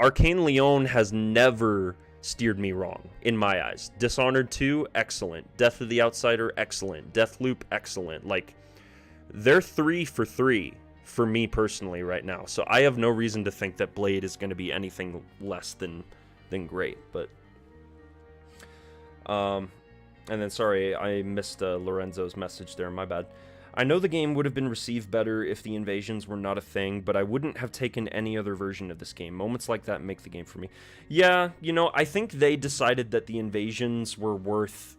Arcane Lyon has never steered me wrong in my eyes. Dishonored 2, excellent. Death of the Outsider, excellent. Deathloop, excellent. Like, they're 3 for 3 for me personally right now. So I have no reason to think that Blade is going to be anything less than great. But and then sorry, I missed Lorenzo's message there, my bad. I know the game would have been received better if the invasions were not a thing, but I wouldn't have taken any other version of this game. Moments like that make the game for me. Yeah, you know, I think they decided that the invasions were worth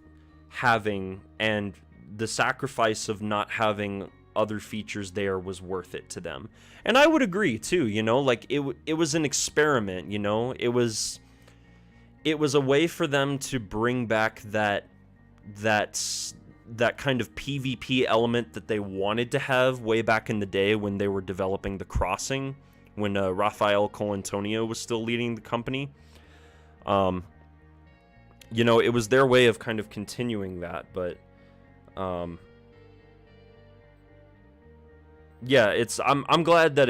having, and the sacrifice of not having other features there was worth it to them. And I would agree too, you know, like it was an experiment, you know. It was a way for them to bring back that kind of PvP element that they wanted to have way back in the day when they were developing The Crossing, when Rafael Colantonio was still leading the company. You know, it was their way of kind of continuing that, but yeah, I'm glad that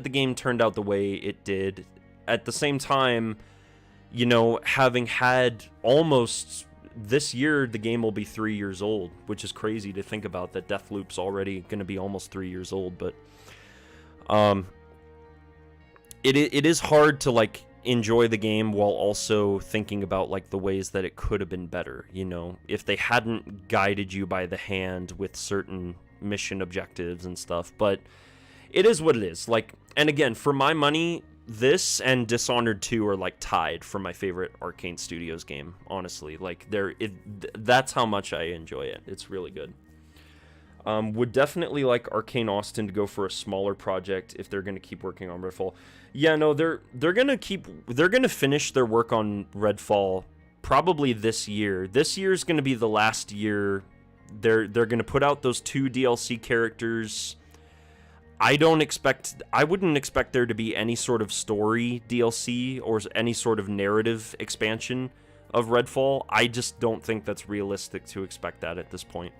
the game turned out the way it did. At the same time, you know, having had almost this year, the game will be 3 years old, which is crazy to think about, that Deathloop's already going to be almost 3 years old. But it is hard to like enjoy the game while also thinking about like the ways that it could have been better, you know, if they hadn't guided you by the hand with certain mission objectives and stuff. But it is what it is. Like, and again, for my money, this and Dishonored 2 are like tied for my favorite Arcane Studios game, honestly. Like, that's how much I enjoy it. It's really good. Would definitely like Arcane Austin to go for a smaller project if they're going to keep working on Redfall. Yeah, no, they're going to finish their work on Redfall probably this year. This year is going to be the last year. They're going to put out those 2 DLC characters. I wouldn't expect there to be any sort of story DLC or any sort of narrative expansion of Redfall. I just don't think that's realistic to expect that at this point.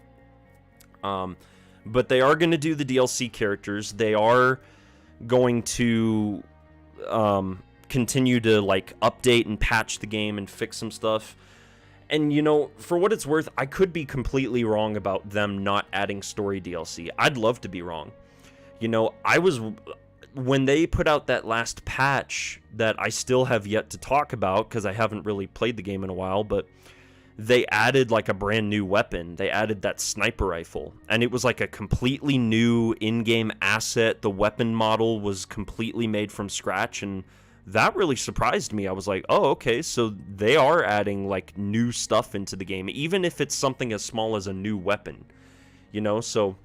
But they are going to do the DLC characters. They are going to continue to like update and patch the game and fix some stuff. And, you know, for what it's worth, I could be completely wrong about them not adding story DLC. I'd love to be wrong. You know, when they put out that last patch that I still have yet to talk about because I haven't really played the game in a while, but they added like a brand new weapon. They added that sniper rifle, and it was like a completely new in-game asset. The weapon model was completely made from scratch, and that really surprised me. I was like, oh, okay, so they are adding like new stuff into the game, even if it's something as small as a new weapon, you know? So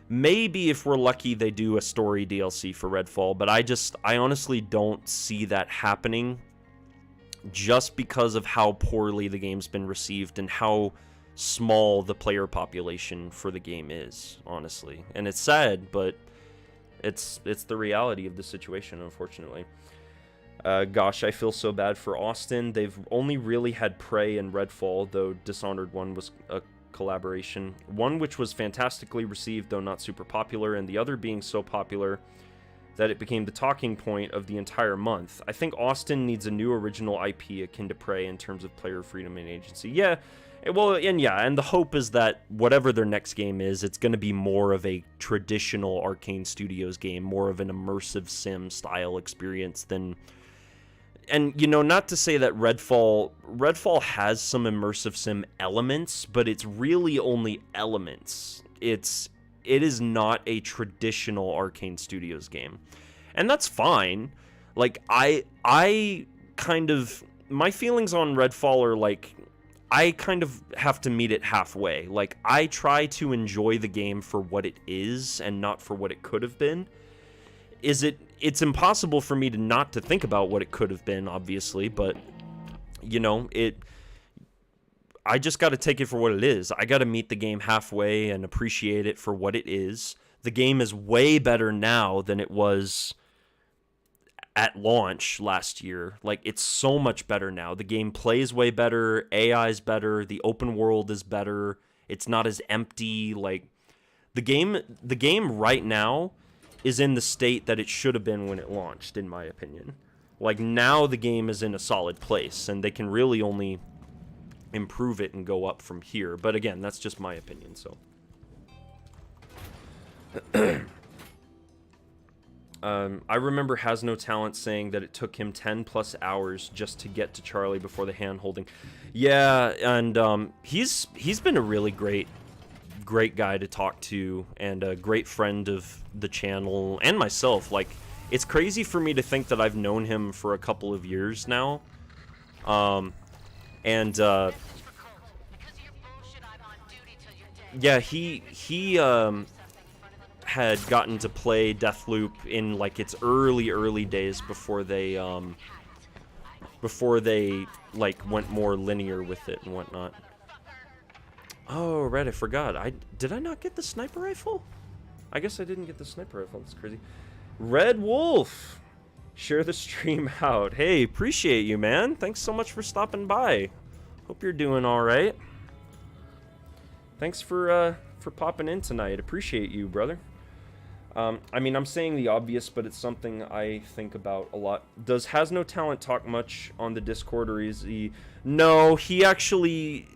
maybe if we're lucky, they do a story DLC for Redfall, but I honestly don't see that happening, just because of how poorly the game's been received and how small the player population for the game is, honestly. And it's sad, but it's the reality of the situation, unfortunately. Gosh, I feel so bad for Austin. They've only really had Prey and Redfall, though Dishonored 1 was a collaboration. One which was fantastically received, though not super popular, and the other being so popular that it became the talking point of the entire month. I think Austin needs a new original IP akin to Prey in terms of player freedom and agency. Yeah, well, and the hope is that whatever their next game is, it's going to be more of a traditional Arcane Studios game, more of an immersive sim style experience than... And, you know, not to say that Redfall has some immersive sim elements, but it's really only elements. It is not a traditional Arcane Studios game. And that's fine. Like, I kind of... My feelings on Redfall are, like, I kind of have to meet it halfway. Like, I try to enjoy the game for what it is and not for what it could have been. It's impossible for me to not to think about what it could have been, obviously, but, you know, I just got to take it for what it is. I got to meet the game halfway and appreciate it for what it is. The game is way better now than it was at launch last year. Like, it's so much better now. The game plays way better, AI's better, the open world is better, it's not as empty. Like, the game right now is in the state that it should have been when it launched, in my opinion. Like, now the game is in a solid place, and they can really only improve it and go up from here. But again, that's just my opinion, so. I remember Has No Talent saying that it took him 10 plus hours just to get to Charlie before the hand holding. Yeah, and he's been a really great guy to talk to, and a great friend of the channel and myself. Like, it's crazy for me to think that I've known him for a couple of years now. Yeah, he had gotten to play Deathloop in like its early days before they like went more linear with it and whatnot. Oh, right, I forgot. Did I not get the sniper rifle? I guess I didn't get the sniper rifle. That's crazy. Red Wolf, share the stream out. Hey, appreciate you, man. Thanks so much for stopping by. Hope you're doing all right. Thanks for popping in tonight. Appreciate you, brother. I mean, I'm saying the obvious, but it's something I think about a lot. Does Has No Talent talk much on the Discord, or is he... No, he actually...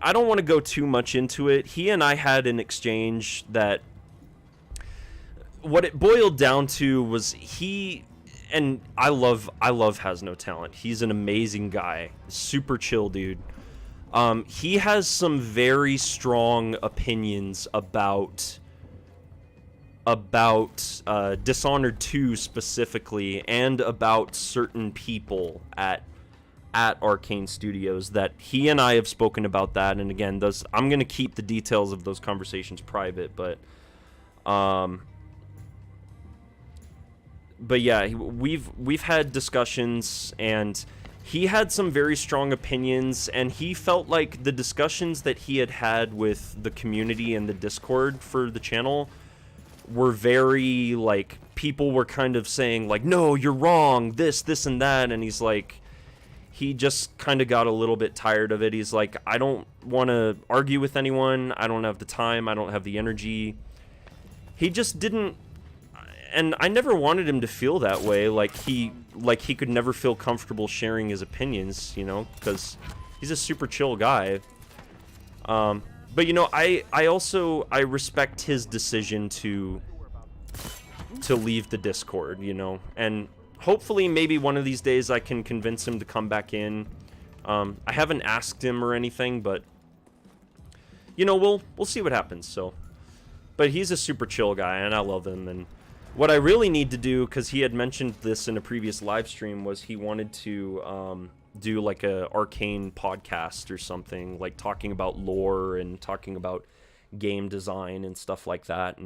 I don't want to go too much into it. He and I had an exchange that... What it boiled down to was he... And I love Has No Talent. He's an amazing guy. Super chill dude. He has some very strong opinions about Dishonored 2 specifically, and about certain people at Arcane Studios that he and I have spoken about that. And again, I'm going to keep the details of those conversations private, but yeah, we've had discussions, and he had some very strong opinions, and he felt like the discussions that he had with the community and the Discord for the channel were very, like, people were kind of saying, like, no, you're wrong, this, and that, and he's like, he just kind of got a little bit tired of it. He's like, I don't want to argue with anyone, I don't have the time, I don't have the energy. He just didn't, and I never wanted him to feel that way, like he could never feel comfortable sharing his opinions, you know, because he's a super chill guy. But, you know, I respect his decision to leave the Discord, you know, and hopefully maybe one of these days I can convince him to come back in. I haven't asked him or anything, but you know, we'll see what happens. So, but he's a super chill guy, and I love him. And what I really need to do, because he had mentioned this in a previous live stream, was he wanted to do like a Arcane podcast or something, like talking about lore and talking about game design and stuff like that.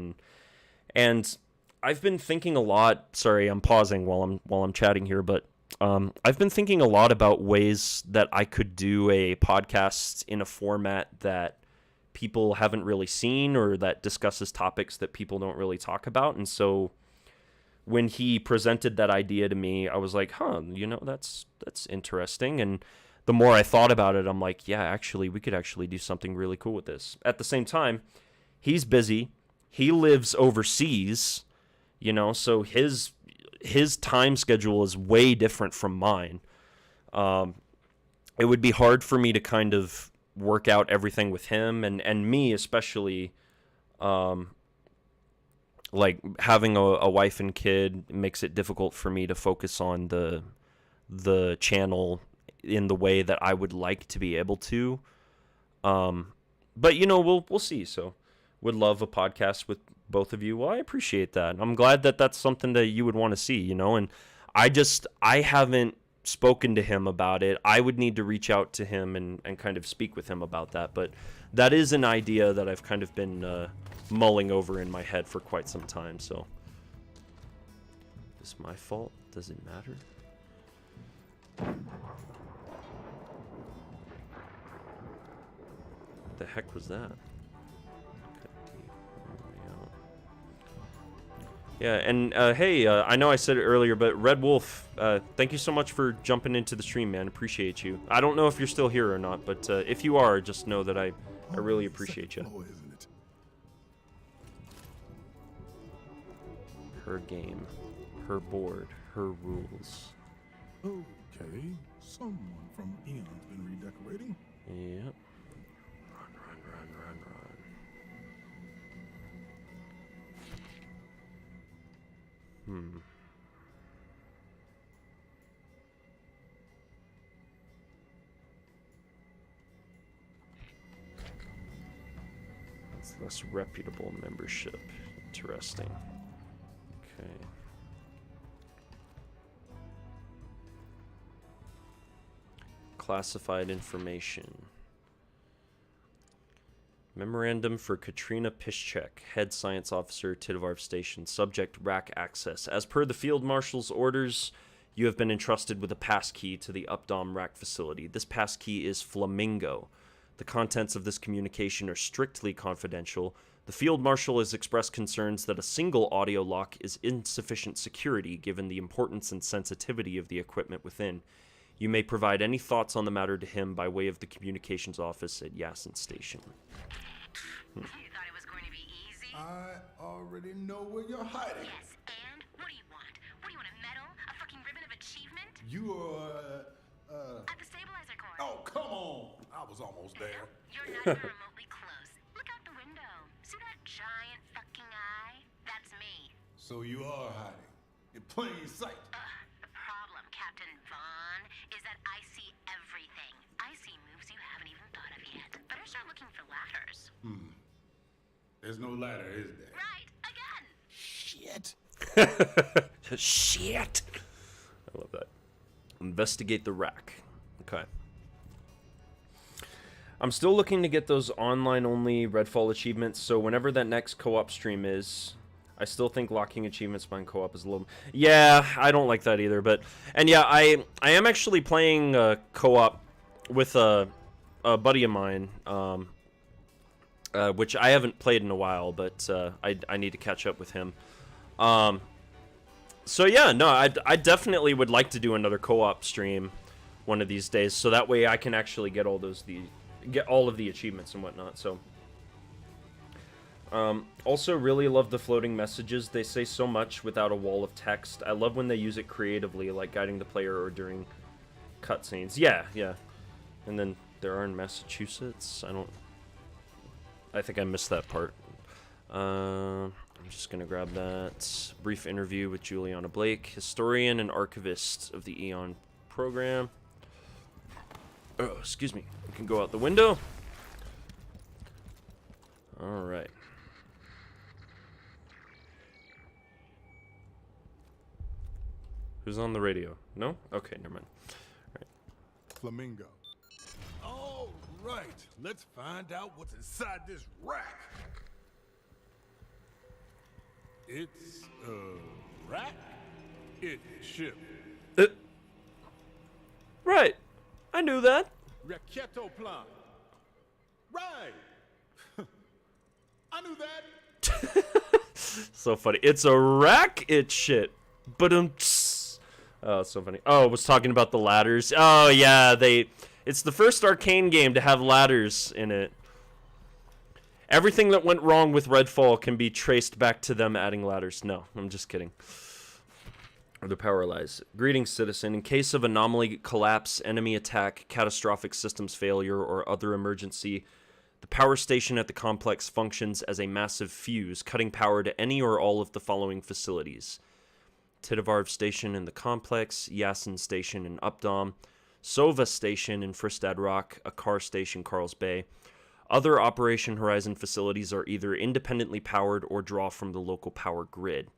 And I've been thinking a lot. Sorry, I'm pausing while I'm chatting here, but I've been thinking a lot about ways that I could do a podcast in a format that people haven't really seen, or that discusses topics that people don't really talk about. And so when he presented that idea to me, I was like, you know, that's interesting. And the more I thought about it, I'm like, yeah, actually, we could actually do something really cool with this. At the same time, he's busy. He lives overseas, you know, so his time schedule is way different from mine. It would be hard for me to kind of work out everything with him, and me especially. Like having a wife and kid makes it difficult for me to focus on the channel in the way that I would like to be able to. But you know, we'll see. So would love a podcast with both of you. Well, I appreciate that. I'm glad that that's something that you would want to see, you know, and I haven't spoken to him about it. I would need to reach out to him and kind of speak with him about that. But that is an idea that I've kind of been mulling over in my head for quite some time. So is my fault? Does it matter? What the heck was that? Yeah, and hey, I know I said it earlier, but Red Wolf, thank you so much for jumping into the stream, man. Appreciate you. I don't know if you're still here or not, but if you are, just know that I really appreciate you. Her game, her board, her rules. Okay, someone from Eon's been redecorating. Yep. Run. It's less reputable membership. Interesting. Okay. Classified information. Memorandum for Katrina Piszczek, Head Science Officer, Tidavarv Station. Subject, rack access. As per the Field Marshal's orders, you have been entrusted with a passkey to the Updom rack facility. This passkey is Flamingo. The contents of this communication are strictly confidential. The Field Marshal has expressed concerns that a single audio lock is insufficient security given the importance and sensitivity of the equipment within. You may provide any thoughts on the matter to him by way of the communications office at Yasin Station. You thought it was going to be easy? I already know where you're hiding. Yes, and? What do you want? What do you want, a medal? A fucking ribbon of achievement? You are, At the stabilizer core. Oh, come on! I was almost there. You're not even remotely close. Look out the window. See that giant fucking eye? That's me. So you are hiding. In plain sight. The problem, Captain Vaughn, is that I see everything. I see moves you haven't even thought of yet. Better start looking for ladders. There's no ladder, is there? Right, again. Shit. Shit. I love that. Investigate the rack. Okay. I'm still looking to get those online-only Redfall achievements, so whenever that next co-op stream is, I still think locking achievements behind co-op is a little... Yeah, I don't like that either, but... And yeah, I am actually playing co-op with a buddy of mine, which I haven't played in a while, but I need to catch up with him. So yeah, no, I definitely would like to do another co-op stream one of these days, so that way I can actually get all of the achievements and whatnot. So also really love the floating messages. They say so much without a wall of text. I love when they use it creatively, like guiding the player or during cutscenes. Yeah. And then there are in Massachusetts. I think I missed that part. I'm just gonna grab that. Brief interview with Juliana Blake, historian and archivist of the Eon program. Oh, excuse me. We can go out the window. All right. Who's on the radio? No? Okay, never mind. Flamingo. All right, let's find out what's inside this rack. It's a rack? It's a ship. Right. I knew that. Raqueto plan. Right. I knew that. So funny. It's a rack. It's shit. But oh, it's so funny. Oh, I was talking about the ladders. Oh yeah, it's the first Arcane game to have ladders in it. Everything that went wrong with Redfall can be traced back to them adding ladders. No, I'm just kidding. Where the power lies. Greetings, citizen. In case of anomaly, collapse, enemy attack, catastrophic systems failure, or other emergency, the power station at the complex functions as a massive fuse, cutting power to any or all of the following facilities. Tidavarv Station in the complex, Yasin Station in Updom, Sova Station in Fristad Rock, Akar Station, Carl's Bay. Other Operation Horizon facilities are either independently powered or draw from the local power grid.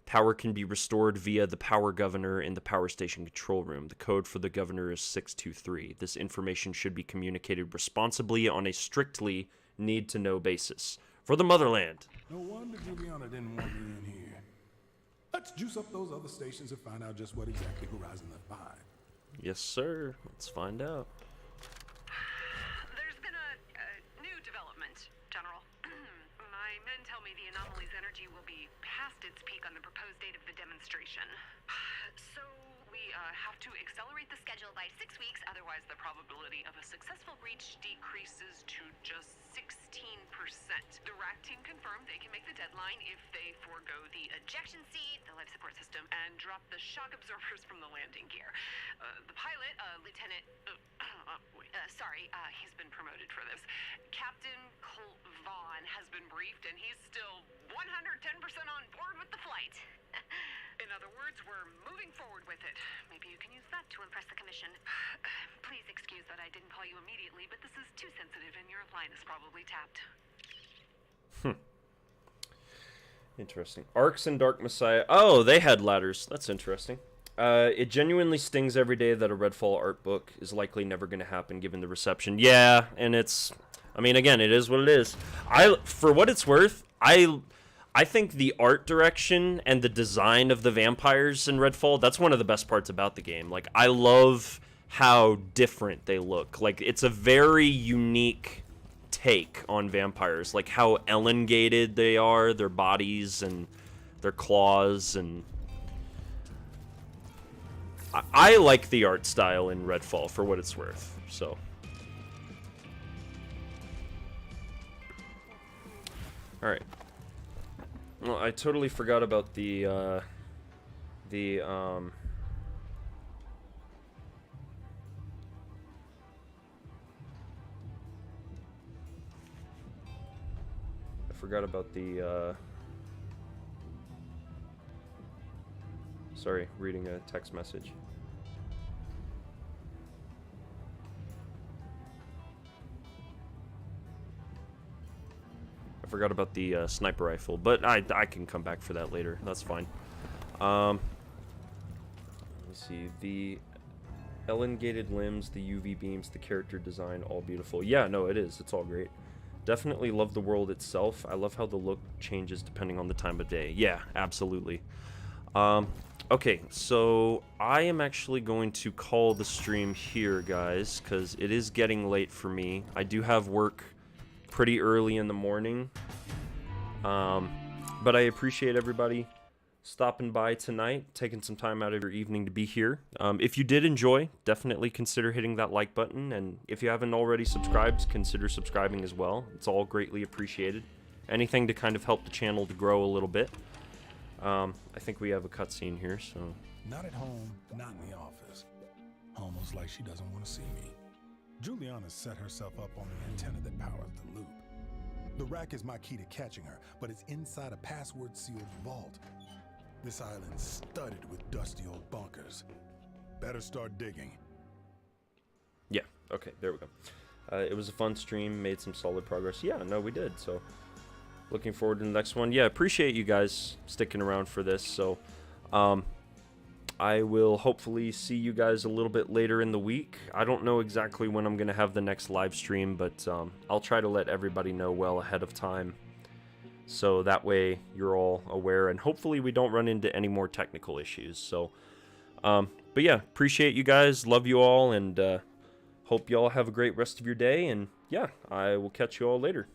Power can be restored via the power governor in the power station control room. The code for the governor is 623. This information should be communicated responsibly on a strictly need-to-know basis. For the motherland. No wonder Juliana didn't want me in here. Let's juice up those other stations and find out just what exactly Horizon left behind. Yes, sir. Let's find out. There's been a new development, General. My men tell me the anomaly's energy will be past its peak on the proposed date of the demonstration. So we have to accelerate the schedule by 6 weeks, otherwise the probability of a successful breach decreases to just 16%. The RAC team confirmed they can make the deadline if they forego the ejection seat, the life support system, and drop the shock absorbers from the landing gear. The pilot, Lieutenant... he's been promoted for this. Captain Colt Vaughn has been briefed, and he's still 110% on board with the flight. In other words, we're moving forward with it. Maybe you can use that to impress the commission. Please excuse that I didn't call you immediately, but this is too sensitive and your line is probably tapped. Interesting. Arcs and Dark Messiah. Oh, they had ladders. That's interesting. It genuinely stings every day that a Redfall art book is likely never going to happen given the reception. Yeah, and it's... I mean, again, it is what it is. For what it's worth, I think the art direction and the design of the vampires in Redfall, that's one of the best parts about the game. Like, I love how different they look. Like, it's a very unique take on vampires. Like, how elongated they are, their bodies and their claws, and... I like the art style in Redfall, for what it's worth, so... Alright. Well, I totally forgot about I forgot about the, sorry, reading a text message. I forgot about the sniper rifle, but I can come back for that later. That's fine. Let me see. The elongated limbs, the UV beams, the character design, all beautiful. Yeah, no, it is. It's all great. Definitely love the world itself. I love how the look changes depending on the time of day. Yeah, absolutely. Okay, so I am actually going to call the stream here, guys, because it is getting late for me. I do have work pretty early in the morning, but I appreciate everybody stopping by tonight, taking some time out of your evening to be here. If you did enjoy, definitely consider hitting that like button, and if you haven't already subscribed, consider subscribing as well. It's all greatly appreciated. Anything to kind of help the channel to grow a little bit. I think we have a cutscene here, so... Not at home, not in the office. Almost like she doesn't want to see me. Juliana set herself up on the antenna that powers the loop. The rack is my key to catching her, but it's inside a password-sealed vault. This island's studded with dusty old bunkers. Better start digging. Yeah, Okay, there we go. It was a fun stream, made some solid progress. Yeah, no, we did. So, looking forward to the next one. Yeah, appreciate you guys sticking around for this. So, I will hopefully see you guys a little bit later in the week. I don't know exactly when I'm going to have the next live stream, but I'll try to let everybody know well ahead of time. So that way you're all aware, and hopefully we don't run into any more technical issues. So, but yeah, appreciate you guys. Love you all, and hope you all have a great rest of your day. And yeah, I will catch you all later.